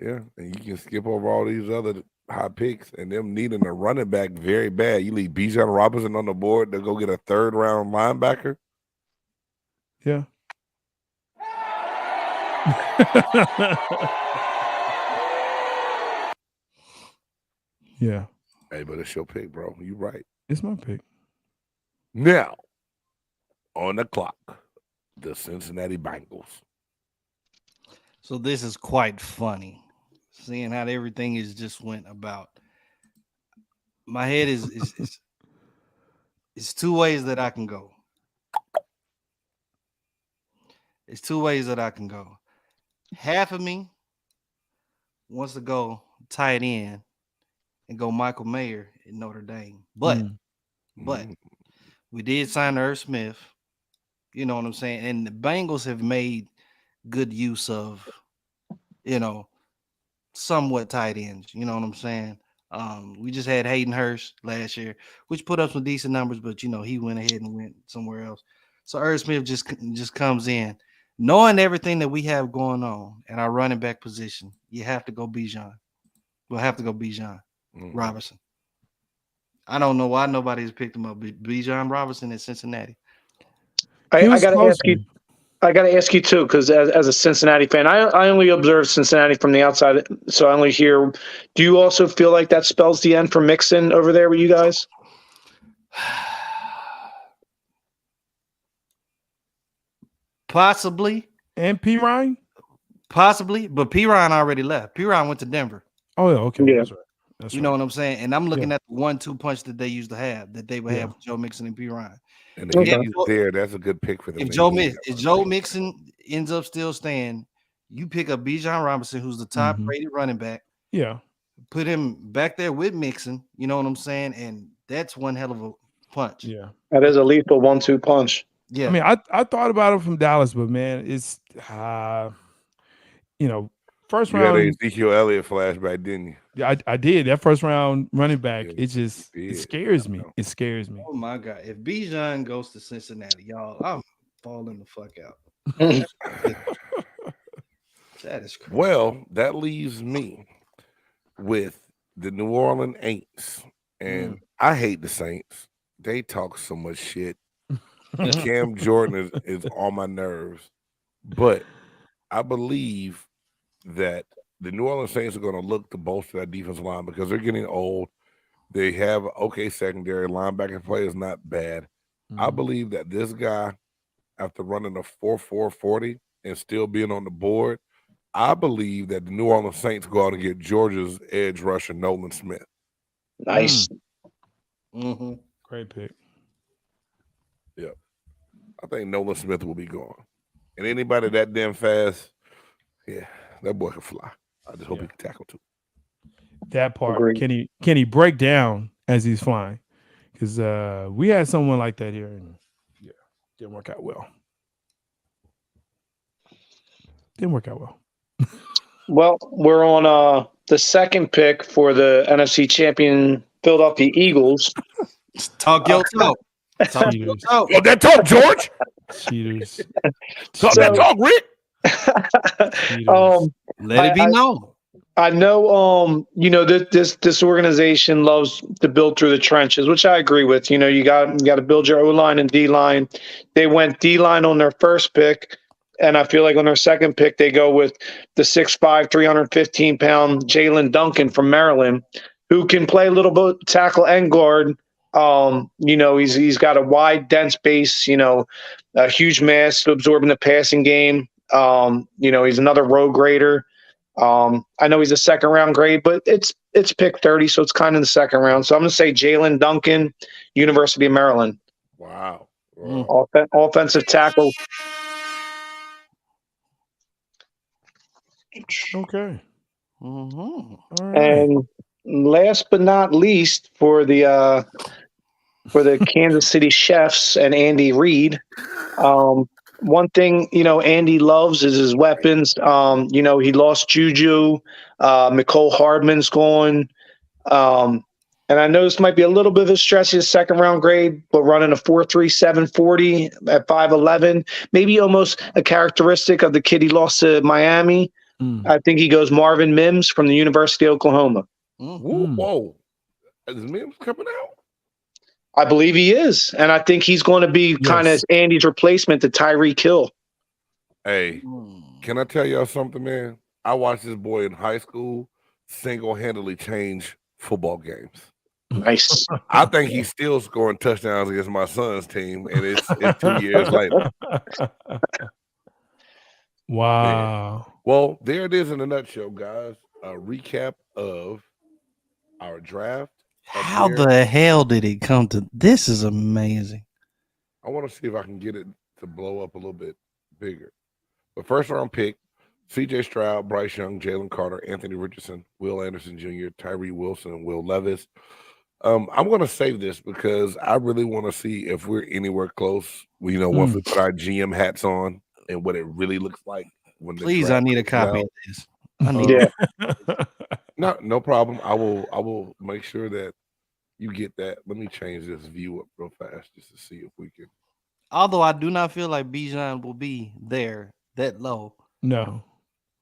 Yeah, and you can skip over all these other high picks and them needing a running back very bad. You leave Bijan Robinson on the board to go get a 3rd round linebacker. Yeah. Yeah. Hey, but it's your pick, bro. You right. It's my pick. Now, on the clock, the Cincinnati Bengals. So this is quite funny, seeing how everything is just went about. My head is two ways that I can go. It's 2 ways that I can go. Half of me wants to go tight end and go Michael Mayer in Notre Dame, but we did sign Irv Smith. You know what I'm saying? And the Bengals have made good use of, somewhat tight ends. You know what I'm saying? We just had Hayden Hurst last year, which put up some decent numbers, but he went ahead and went somewhere else. So Irv Smith just comes in, knowing everything that we have going on at our running back position. You have to go Bijan. We'll have to go Bijan Robinson. I don't know why nobody has picked him up. Bijan Robinson in Cincinnati. I gotta ask you too, because as a Cincinnati fan, I only observe Cincinnati from the outside, so I only hear. Do you also feel like that spells the end for Mixon over there with you guys? Possibly. And P. Ryan? Possibly, but P. Ryan already left. P. Ryan went to Denver. Oh, yeah, okay. Yeah. That's right. That's You know what I'm saying? And I'm looking at the 1-2 punch that they used to have, that they would have with Joe Mixon and P. Ryan. And if he's there, that's a good pick for them. If Joe Mixon ends up still staying, you pick up Bijan Robinson, who's the top rated running back. Yeah. Put him back there with Mixon. You know what I'm saying? And that's one hell of a punch. Yeah. That is a lethal 1-2 punch. Yeah. I mean, I thought about him from Dallas, but man, it's first You round. had an Ezekiel Elliott flashback, didn't you? Yeah, I did. That first round running back, Yeah, it scares me. It scares me. Oh my God. If Bijan goes to Cincinnati, y'all, I'm falling the fuck out. That is crazy. Well, that leaves me with the New Orleans Saints. And I hate the Saints. They talk so much shit. Cam Jordan is on my nerves. But I believe that the New Orleans Saints are going to look to bolster that defensive line because they're getting old. They have okay secondary. Linebacker play is not bad. I believe that this guy, after running a 4.4 40 and still being on the board, I believe that the New Orleans Saints go out and get Georgia's edge rusher, Nolan Smith. Nice. Great pick. Yep. I think Nolan Smith will be gone. And anybody that damn fast, yeah, that boy can fly. I just hope he can tackle too. That part. Agreed. Can he break down as he's flying? Because we had someone like that here, and didn't work out well. Well, we're on the second pick for the NFC champion Philadelphia Eagles. Talk your talk. Talk your talk. Talk that talk, George. Cheaters. Talk that talk, Rick. Let it be known. I know, this organization loves to build through the trenches, which I agree with. You got to build your O-line and D-line. They went D-line on their first pick, and I feel like on their second pick, they go with the 6'5", 315-pound Jalen Duncan from Maryland, who can play a little bit tackle and guard. He's got a wide, dense base, a huge mass to absorb in the passing game. He's another road grader. I know he's a second round grade, but it's pick 30, so it's kind of the second round. So I'm going to say Jalen Duncan, University of Maryland. Wow. Offensive tackle. Okay. Mm-hmm. All right. And last but not least, for the Kansas City Chiefs and Andy Reid, one thing Andy loves is his weapons. He lost Juju. Mecole Hardman's gone. And I know this might be a little bit of a stretch, his second round grade, but running a 4.37 40 at 5'11", maybe almost a characteristic of the kid he lost to Miami. I think he goes Marvin Mims from the University of Oklahoma. Whoa. Is Mims coming out? I believe he is. And I think he's going to be kind of Yes. Andy's replacement to Tyreek Hill. Hey, can I tell y'all something, man? I watched this boy in high school single-handedly change football games. Nice. I think he's still scoring touchdowns against my son's team, and it's 2 years later. Wow. Well, there it is in a nutshell, guys. A recap of our draft. How the hell did it come to this? Is amazing. I want to see if I can get it to blow up a little bit bigger. The first round pick, CJ Stroud, Bryce Young, Jalen Carter, Anthony Richardson, Will Anderson Jr., Tyree Wilson, and Will Levis. I'm going to save this because I really want to see if we're anywhere close. Once we put our GM hats on and what it really looks like. Please, I need a copy of this. I need Yeah. No problem. I will make sure that you get that. Let me change this view up real fast just to see if we can. Although I do not feel like Bijan will be there that low. No.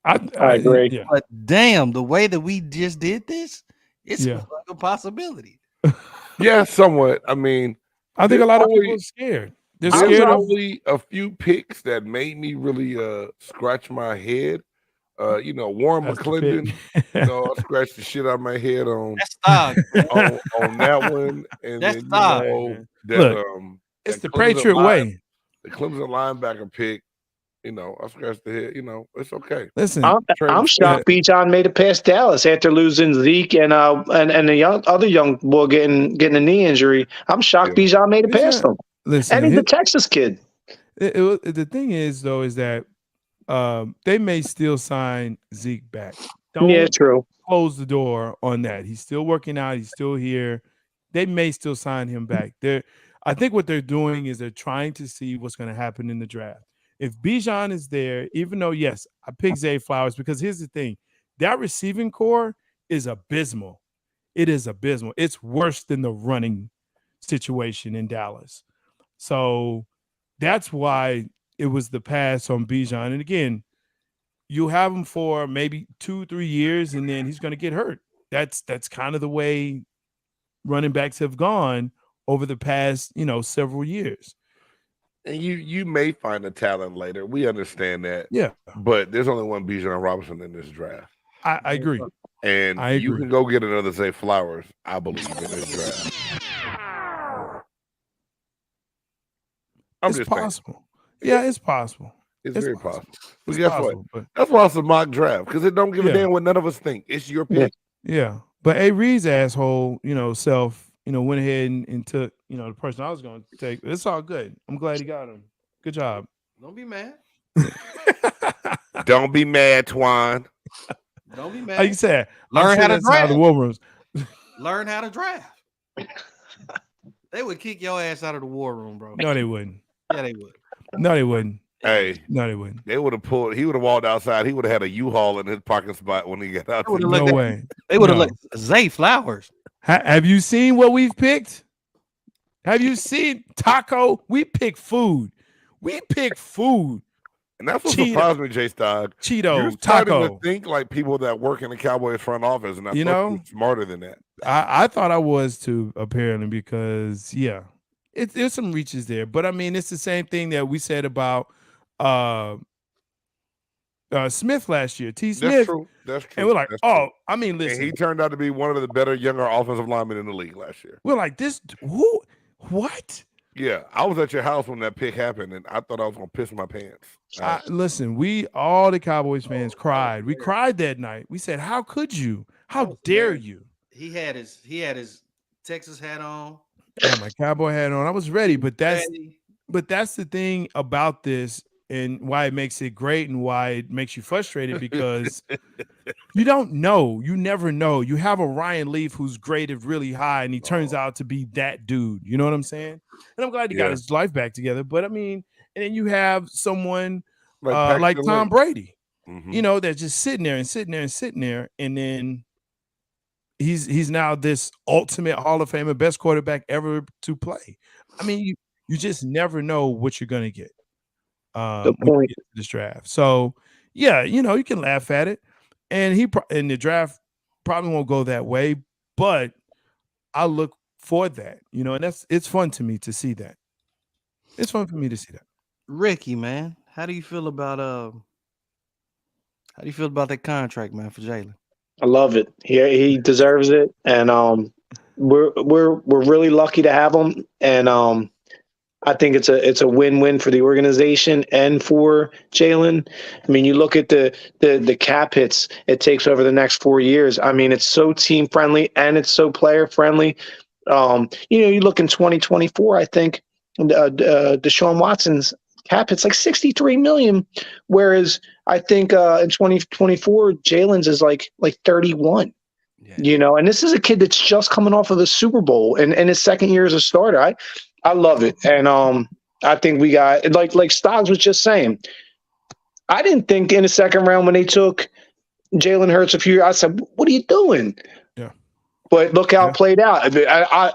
I agree. Yeah. But damn, the way that we just did this, it's Yeah. like a possibility. Yeah, somewhat. I mean, I think a lot of probably- people are scared. They're There's scared of only a few picks that made me really scratch my head. Warren That's the McClendon. pick. I scratched the shit out of my head on That's dog. on that one, and That's then dog, man. that Look, it's that the Clemson Patriot way. the Clemson linebacker pick. I scratched the head. It's okay. Listen, I'm shocked Bijan made it past Dallas after losing Zeke and the other young boy getting a knee injury. I'm shocked Bijan made it past him. listen. And he's a Texas kid. The thing is, though, is that they may still sign Zeke back. Don't Yeah, true. close the door on that. He's still working out. He's still here. They may still sign him back. I think what they're doing is they're trying to see what's going to happen in the draft. If Bijan is there, even though, yes, I picked Zay Flowers because here's the thing. That receiving core is abysmal. It is abysmal. It's worse than the running situation in Dallas. So that's why it was the pass on Bijan. And again, you have him for maybe 2-3 years, and then he's going to get hurt. That's kind of the way running backs have gone over the past, several years. And you may find a talent later. We understand that. Yeah. But there's only one Bijan Robinson in this draft. I agree. And you can go get another Zay Flowers, I believe, in this draft. It's possible. Yeah, it's possible. It's very possible. But It's guess possible, what? That's why it's a mock draft, because it don't give a damn what none of us think. It's your pick. Yeah. But A. Reed's asshole, self, went ahead and took, the person I was going to take. It's all good. I'm glad he got him. Good job. Don't be mad. Don't be mad, Twan. Don't be mad. Like you said, Learn how to that's how the draft. war rooms. Learn how to draft. They would kick your ass out of the war room, bro. No, they wouldn't. Yeah, they would. No, they wouldn't. Hey, no, they wouldn't. They would have pulled. He would have walked outside. He would have had a U-Haul in his parking spot when he got out. No way. They would have looked Zay Flowers. Have you seen what we've picked? Have you seen Taco? We pick food. We pick food. And that's what surprised me, J-Stog. Cheeto, You're starting Taco. to think like people that work in the Cowboys front office, and smarter than that. I thought I was too, apparently, because there's some reaches there. But I mean, it's the same thing that we said about Smith last year. T. Smith. That's true. That's true. And we're like, That's oh, true. I mean, listen. And he turned out to be one of the better younger offensive linemen in the league last year. We're like, this who? What? Yeah, I was at your house when that pick happened, and I thought I was gonna piss my pants. Listen, all the Cowboys fans cried. We cried that night. We said, "How could you? How dare you?" He had his Texas hat on. Yeah, my cowboy hat on. I was ready, but that's the thing about this, and why it makes it great, and why it makes you frustrated, because you don't know. You never know. You have a Ryan Leaf who's graded really high, and he turns out to be that dude. You know what I'm saying? And I'm glad he got his life back together. But I mean, and then you have someone like Tom Brady, that's just sitting there, and then he's now this ultimate Hall of Famer, best quarterback ever to play. I mean, you just never know what you're gonna get when you get to this draft. So yeah, you can laugh at it, and in the draft probably won't go that way, but I look for that, and it's fun to me to see that. It's fun for me to see that. Ricky, man, how do you feel about that contract, man, for Jalen? I love it. He deserves it, and we're really lucky to have him. And I think it's a win-win for the organization and for Jalen. I mean, you look at the cap hits it takes over the next 4 years. I mean, it's so team friendly and it's so player friendly. You look in 2024. I think Deshaun Watson's cap hits like 63 million, whereas I think in 2024 Jalen's is like 31. Yeah. And this is a kid that's just coming off of the Super Bowl and his second year as a starter. I love it. And I think we got like Stoggs was just saying. I didn't think in the second round when they took Jalen Hurts a few years, I said, what are you doing? Yeah. But look how it played out.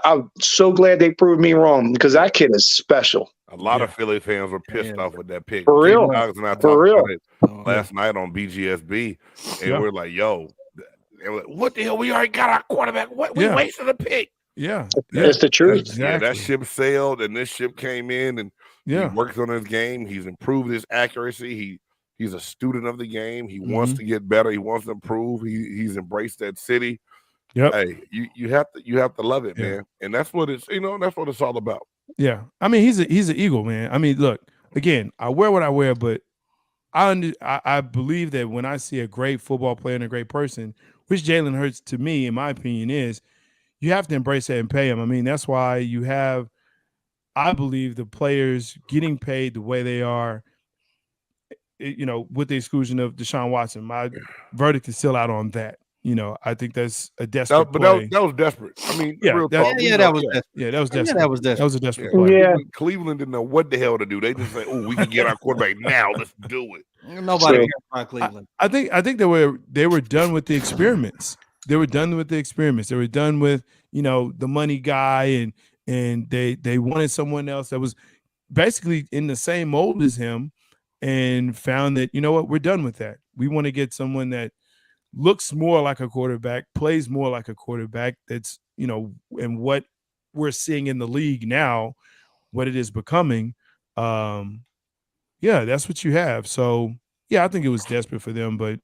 I'm so glad they proved me wrong because that kid is special. A lot of Philly fans were pissed off with that pick. For real. Stoggs and I For talked real. about it last night on BGSB, and we're like, yo, what the hell? We already got our quarterback. What? We wasted a pick. Yeah. It's the truth. Exactly. Yeah, that ship sailed, and this ship came in, and he Yeah. works on his game. He's improved his accuracy. He's a student of the game. He wants Mhm. to get better. He wants to improve. He's embraced that city. Yep. Hey, you have to love it, Yeah. man. And that's what it's that's what it's all about. Yeah. I mean, he's an Eagle, man. I mean, look, again, I wear what I wear, but I believe that when I see a great football player and a great person, which Jalen Hurts to me, in my opinion, is, you have to embrace that and pay him. I mean, that's why you have, I believe, the players getting paid the way they are, with the exclusion of Deshaun Watson. My verdict is still out on that. I think that's a desperate play. That was desperate. I mean, Yeah, real that- talk. That was desperate. Yeah, that was Yeah, desperate. that was desperate. That was a desperate Yeah. play. Yeah. Cleveland didn't know what the hell to do. They just say, "Oh, we can get our quarterback now. Let's do it." Nobody So- cares about Cleveland. I think they were done with the experiments. They were done with the experiments. They were done with the money guy, and they wanted someone else that was basically in the same mold as him, and found that we're done with that. We want to get someone that looks more like a quarterback, plays more like a quarterback. That's and what we're seeing in the league now, what it is becoming. That's what you have. So I think it was desperate for them, but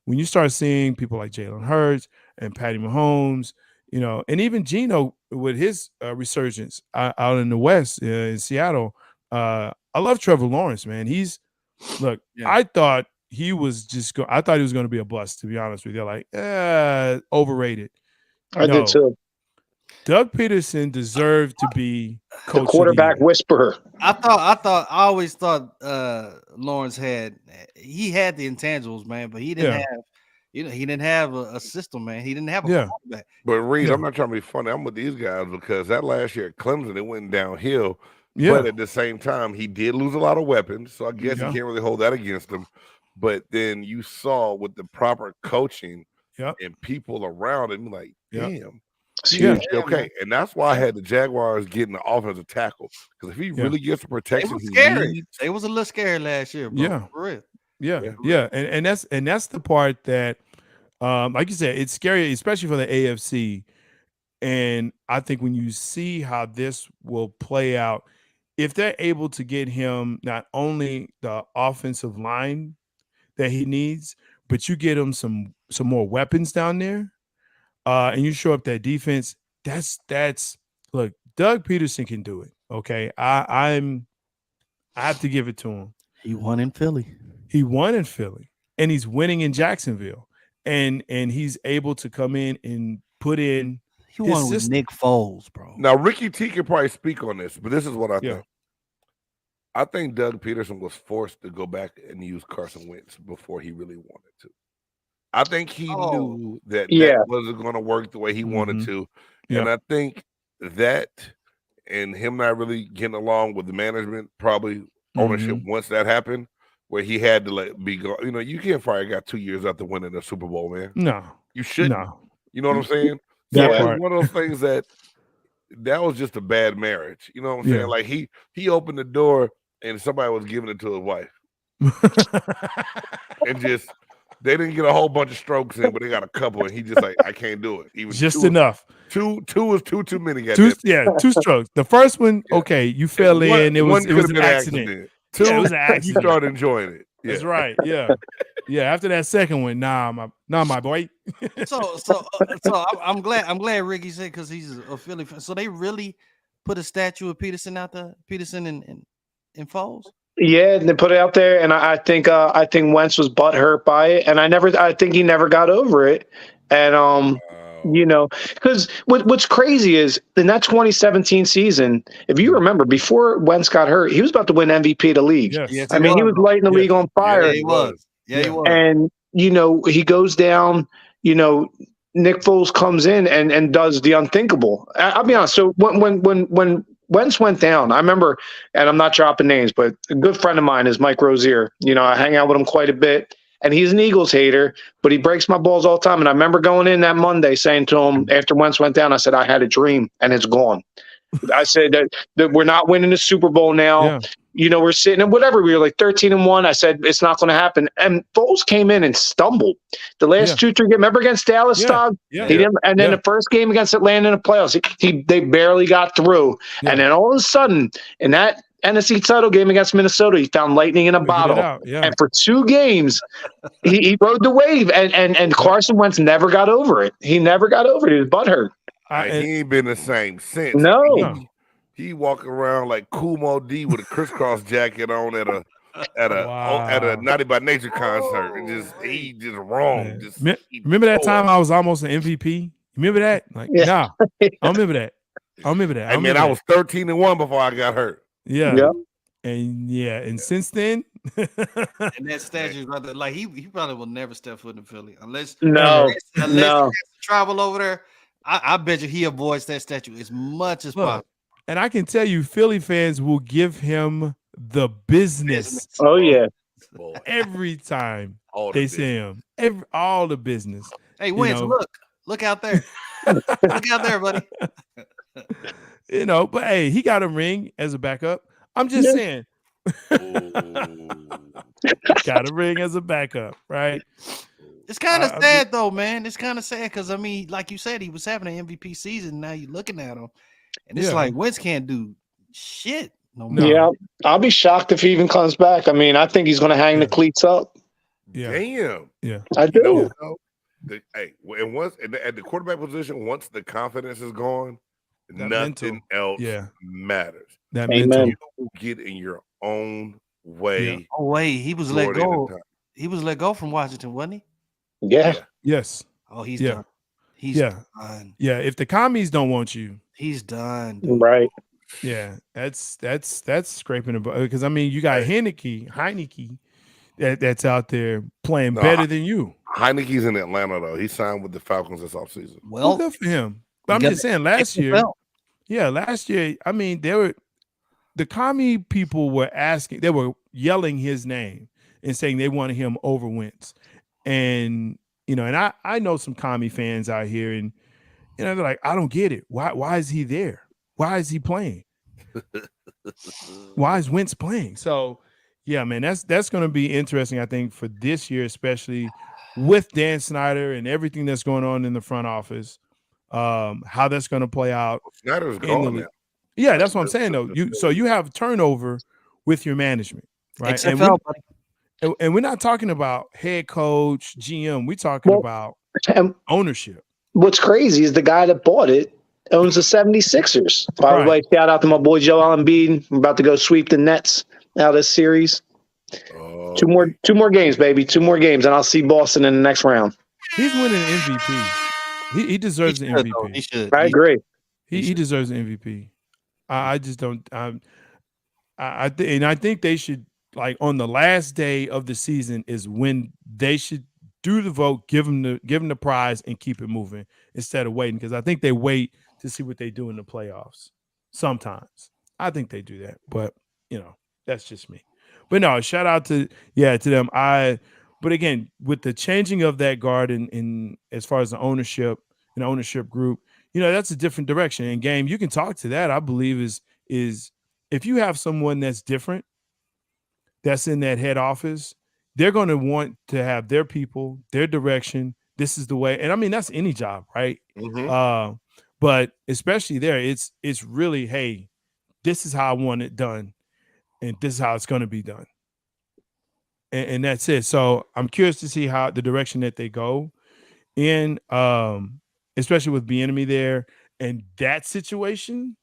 when you start seeing people like Jalen Hurts and Patty Mahomes, and even Geno with his resurgence out in the West, in Seattle, I love Trevor Lawrence, man. I thought he was I thought he was going to be a bust, to be honest with you. Like, overrated. I did too. Doug Peterson deserved to be coach The of the quarterback year. whisperer. I always thought Lawrence had the intangibles, man, but he didn't have he didn't have a system, man. He didn't have a quarterback. But Reed, Yeah. I'm not trying to be funny. I'm with these guys because that last year at Clemson, it went downhill. Yeah. But at the same time, he did lose a lot of weapons, so I guess Yeah. you can't really hold that against him. But then you saw with the proper coaching Yep. and people around him, like, Yep. damn. Yeah. Okay, and that's why I had the Jaguars getting the offensive tackle, because if he really gets the They protection were he scary. needs, They was a little scared last year, bro. Yeah. For real. Yeah. And that's the part that, like you said, it's scary, especially for the AFC. And I think when you see how this will play out, if they're able to get him not only the offensive line that he needs, but you get him some more weapons down there, and you show up that defense, that's look, Doug Peterson can do it. Okay. I have to give it to him. He won in Philly. He won in Philly, and he's winning in Jacksonville, and he's able to come in and put in. He his won with system. Nick Foles, bro. now Ricky T can probably speak on this, but this is what I Yeah. think. I think Doug Peterson was forced to go back and use Carson Wentz before he really wanted to. I think he knew that wasn't going to work the way he wanted to. And I think that and him not really getting along with the management, probably ownership once that happened, where he had to let be go. You can't fire a guy 2 years after winning a Super Bowl, man. No, You shouldn't. no. You know what I'm saying? That So it's part. one of those things that was just a bad marriage. You know what I'm Yeah. saying? Like he opened the door and somebody was giving it to his wife. and just they didn't get a whole bunch of strokes in, but they got a couple, and he just like, I can't do it. Even Just two, enough. Two was too many. Two strokes. The first one, Yeah. okay, you fell in. It was could have an been accident. Two, Yeah, it was an you accident. started enjoying it. Yeah. That's right. Yeah. Yeah. After that second one, nah, my boy. So I'm glad Ricky said because he's a Philly fan. So they really put a statue of Peterson out there, Peterson in Foles. Yeah, and they put it out there, and I think Wentz was butthurt by it, and I think he never got over it, and you know, because what's crazy is in that 2017 season, if you remember, before Wentz got hurt, he was about to win MVP of the league. Yes. I mean, he was lighting the league on fire, Yeah, he was. Yeah, he was. and you know, he goes down. You know, Nick Foles comes in and does the unthinkable. I'll be honest. So when Wentz went down, I remember, and I'm not dropping names, but a good friend of mine is Mike Rozier. You know, I hang out with him quite a bit, and he's an Eagles hater, but he breaks my balls all the time. And I remember going in that Monday saying to him after Wentz went down, I said, I had a dream, and it's gone. I said that we're not winning the Super Bowl now. Yeah. You know, we're sitting and whatever. We were like 13-1. I said, it's not going to happen. And Foles came in and stumbled. The last 2-3 games, remember against Dallas, Todd? Yeah. He didn't, and then the first game against Atlanta in the playoffs, they barely got through. Yeah. And then all of a sudden, in that NFC title game against Minnesota, he found lightning in a bottle. Yeah. And for 2 games, he rode the wave. And Carson Wentz never got over it. He never got over it. He was butthurt. He ain't been the same since. No. He walking around like Kumo D with a crisscross jacket on at a Naughty by Nature concert. And he just wrong. Remember that time I was almost an MVP? Remember that? Like, nah, I remember that. I mean, I was 13-1 before I got hurt. Yeah. Yep. And since then, and that statue, brother, like he probably will never step foot in Philly unless he has to travel over there. I bet you he avoids that statue as much as possible. And I can tell you, Philly fans will give him the business. Oh yeah, every time they see him, all the business. Hey, Wentz, look out there, look out there, buddy. You know, but hey, he got a ring as a backup. I'm just saying, got a ring as a backup, right? It's kind of sad though, man. It's kind of sad because I mean, like you said, he was having an MVP season. Now you're looking at him. And it's like Wentz can't do shit no more. Yeah, I'll be shocked if he even comes back. I mean, I think he's going to hang the cleats up. Yeah. Damn. Yeah. I do. And once at the quarterback position, once the confidence is gone, nothing else matters. That mental. You will get in your own way. Yeah. Oh wait, he was let go. He was let go from Washington, wasn't he? Yeah. Yes. Oh, he's done. He's done. Yeah. If the commies don't want you, he's done. Dude. Right. Yeah. That's scraping about because I mean you got Heineke that's out there playing better than you. Heineke's in Atlanta though. He signed with the Falcons this offseason. Well, good for him. But I'm just saying last year. Yeah, last year, I mean, the commie people were asking, they were yelling his name and saying they wanted him over Wentz. And, you know, and I know some commie fans out here and, you know, they're like, I don't get it. Why is he there? Why is he playing? Why is Wentz playing? So, yeah, man, that's going to be interesting, I think, for this year, especially with Dan Snyder and everything that's going on in the front office. How that's going to play out. Snyder's gone now. Yeah, that's what I'm saying though. You have turnover with your management, right? XFL, and we're not talking about head coach, GM. We're talking about ownership. What's crazy is the guy that bought it owns the 76ers. By the way, shout out to my boy Joel Embiid. I'm about to go sweep the Nets out of this series. Two more games, baby. 2 more games, and I'll see Boston in the next round. He's winning MVP. He deserves the MVP. He should. I agree. He deserves the MVP. I just don't. I think they should, like, on the last day of the season is when they should do the vote, give him the prize, and keep it moving instead of waiting, because I think they wait to see what they do in the playoffs. Sometimes I think they do that, but you know, that's just me. But no, shout out to them. But again, with the changing of that guard in as far as the ownership group, you know, that's a different direction. And Game, you can talk to that. I believe is if you have someone that's different, that's in that head office, they're going to want to have their people, their direction. This is the way. And I mean, that's any job, right? Mhm. But especially there, it's really, hey, this is how I want it done, and this is how it's going to be done. And that's it. So I'm curious to see how the direction that they go in, especially with Bieniemy there and that situation,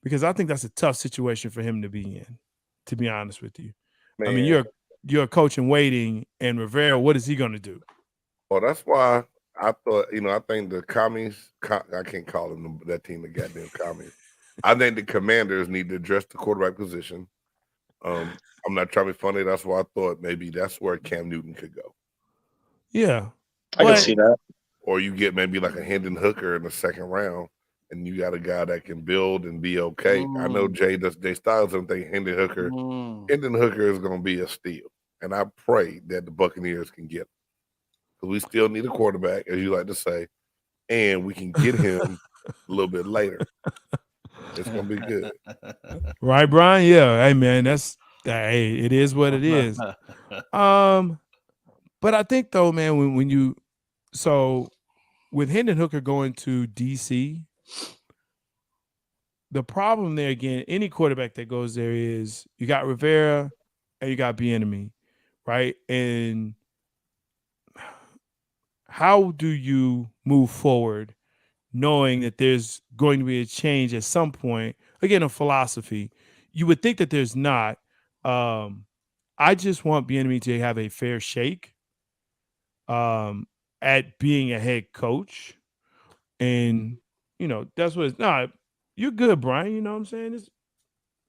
because I think that's a tough situation for him to be in, to be honest with you. I mean, Man. you're a coach in waiting, and Rivera, what is he going to do? Well, that's why I thought, I think the commies, I can't call them that team the goddamn commies. I think the Commanders need to address the quarterback position. I'm not trying to be funny. That's why I thought maybe that's where Cam Newton could go. Yeah. I can see that. Or you get maybe like a Hendon Hooker in the second round, and you got a guy that can build and be okay. I know Jay Styles don't think Hendon Hooker is going to be a steal. And I pray that the Buccaneers can get him. Because we still need a quarterback, as you like to say, and we can get him a little bit later. It's going to be good. Right, Brian? Yeah. Hey, man, hey, it is what it is. But I think, though, man, when you – so with Hendon Hooker going to D.C., the problem there, again, any quarterback that goes there is you got Rivera and you got Bieniemy, right? And how do you move forward knowing that there's going to be a change at some point? Again, a philosophy. You would think that there's not. I just want Bieniemy to have a fair shake at being a head coach. And, that's what it's not. You're good, Brian. You know what I'm saying?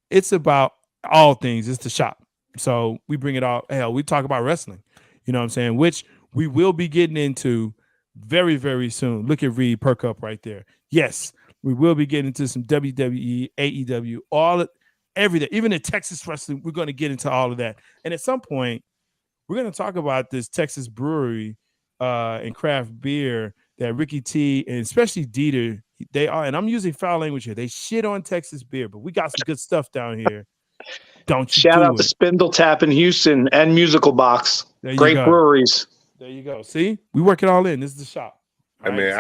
It's about all things. It's the shop. So we bring it all. Hell, we talk about wrestling. You know what I'm saying? Which we will be getting into very, very soon. Look at Reed perk up right there. Yes, we will be getting into some WWE, AEW, everything. Even the Texas wrestling, we're going to get into all of that. And at some point, we're going to talk about this Texas brewery and craft beer that Ricky T and especially Dieter, they are, and I'm using foul language here. They shit on Texas beer, but we got some good stuff down here. Don't you shout out to Spindle Tap in Houston and Musical Box. Great breweries. There you go. See, we work it all in. This is the shop. I mean,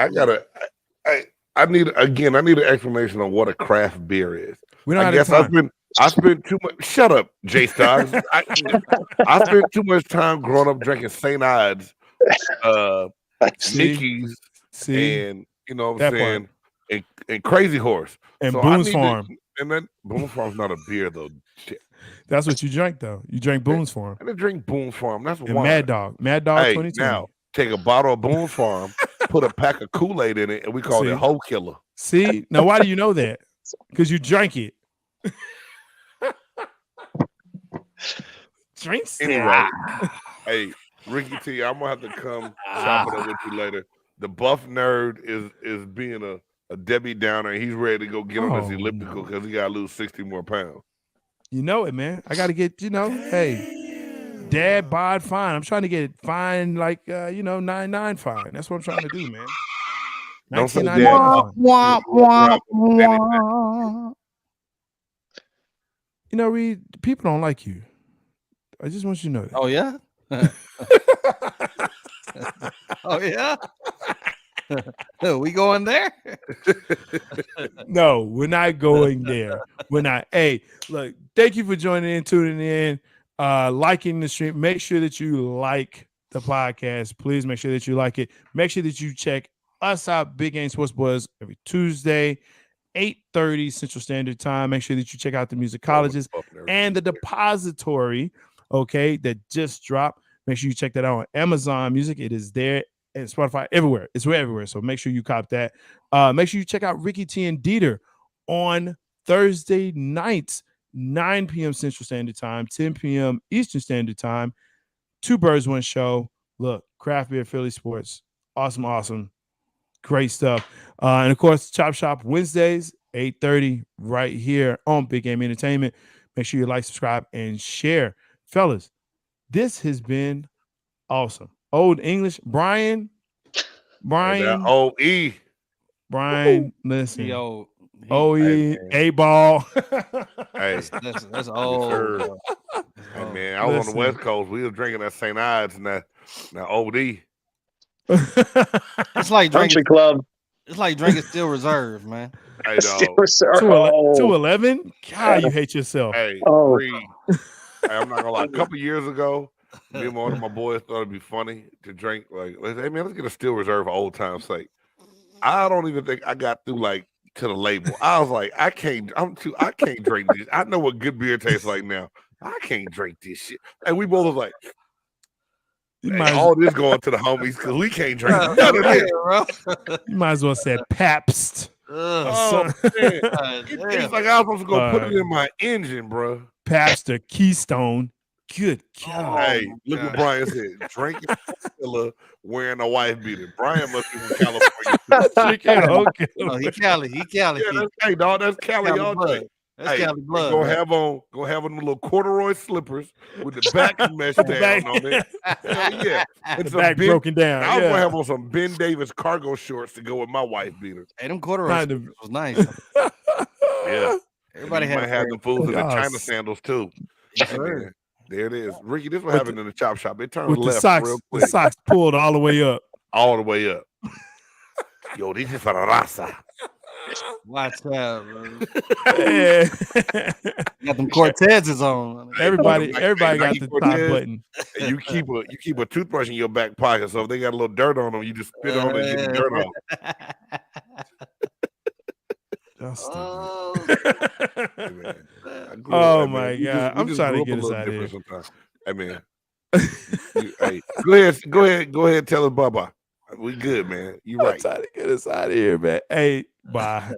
I need an explanation on what a craft beer is. We don't have time. I spent too much. Shut up, Jay Stoggs. I spent too much time growing up drinking St. Ides, Mickey's, and you know what I'm saying, and Crazy Horse, and so Boone's Farm. And then Boone's Farm's not a beer though. Shit. That's what you drank though. You drank Boone's Farm. I didn't drink Boone's Farm. That's and wine. Mad Dog 2020. Now take a bottle of Boone's Farm, put a pack of Kool-Aid in it, and we call it Hoe Killer. See, now why do you know that? Because you drank it. Drinks. Anyway, hey, Ricky T, I'm gonna have to come chop it up with you later. The buff nerd is being a Debbie Downer. He's ready to go get on this elliptical because he got to lose 60 more pounds. You know it, man. I got to get, hey, dad bod fine. I'm trying to get fine like, 99 fine. That's what I'm trying to do, man. Don't say dad. Reed, people don't like you. I just want you to know that. Oh, yeah? Oh, yeah? We going there? No, we're not going there. We're not. Hey, look, thank you for joining in, tuning in, liking the stream. Make sure that you like the podcast. Please make sure that you like it. Make sure that you check us out, Big Game Sports Buzz, every Tuesday, 8:30 Central Standard Time. Make sure that you check out the musicologist and the depository, that just dropped. Make sure you check that out on Amazon Music. It is there. And Spotify, everywhere. It's everywhere. So make sure you cop that. Make sure you check out Ricky T and Dieter on Thursday nights, 9 p.m. Central Standard Time, 10 p.m. Eastern Standard Time. 2 birds, 1 show. Look, Craft Beer Philly Sports. Awesome. Great stuff. And of course, Chop Shop Wednesdays, 8:30, right here on Big Game Entertainment. Make sure you like, subscribe, and share. Fellas, this has been awesome. Old English, Brian, OE. Brian, listen. Yo, OE, A-ball. Hey, that's old. Oh, man, I was on listen. the West Coast. We was drinking at St. Ides and that OD. it's like Country drinking. club. It's like drinking Still Reserve, man. Hey, dog. 211. God, you hate yourself. Hey, Oh. Reed. Hey, I'm not gonna lie. A couple years ago, me and one of my boys thought it'd be funny to drink. Like, hey man, let's get a Still Reserve for old time's sake. I don't even think I got through like to the label. I was like, I can't drink this. I know what good beer tastes like now. I can't drink this shit. And we both was like, You hey, might, all this going to the homies because we can't drink none of this. you might as well say Pabst. Oh, man. It's like I was supposed to go put it in my engine, bro. Pabst or Keystone. Good God. Hey, look what Brian said. Drinking killer, wearing a wife beater. Brian must be from California. Drinking Hoka. Oh, he Cali. Yeah, hey, dog, that's Cali Cali all blood. day. That's Hey, Cali blood. Go man. have on the little corduroy slippers with the back mesh down Back- on it. Hell yeah. And The some back Ben- broken down. I was Yeah. gonna have on some Ben Davis cargo shorts to go with my wife beater. Hey, them corduroy Kind of- slippers was nice. Yeah. Everybody you had might have them fools in the Yes. China sandals too. Yes, Hey, sir. man, there it is. Ricky, this is what With happened in the chop shop. It turns With the left socks, real the quick. socks pulled all the way up. All the way up. Yo, this is for the raza. Watch out, bro. Yeah. Got them Cortezes on. everybody Like- everybody got Nike the top Cortez. button. And you keep a toothbrush in your back pocket. So if they got a little dirt on them, you just spit on it and get the dirt off. Justin. Oh, Hey, man. I grew Oh, hey, man, my we God. we I'm trying to grew up get a us little out of different here. sometimes. Hey man, hey, go ahead, and tell us bye-bye. We good, man. You I'm right. trying to get us out of here, man. Hey, bye.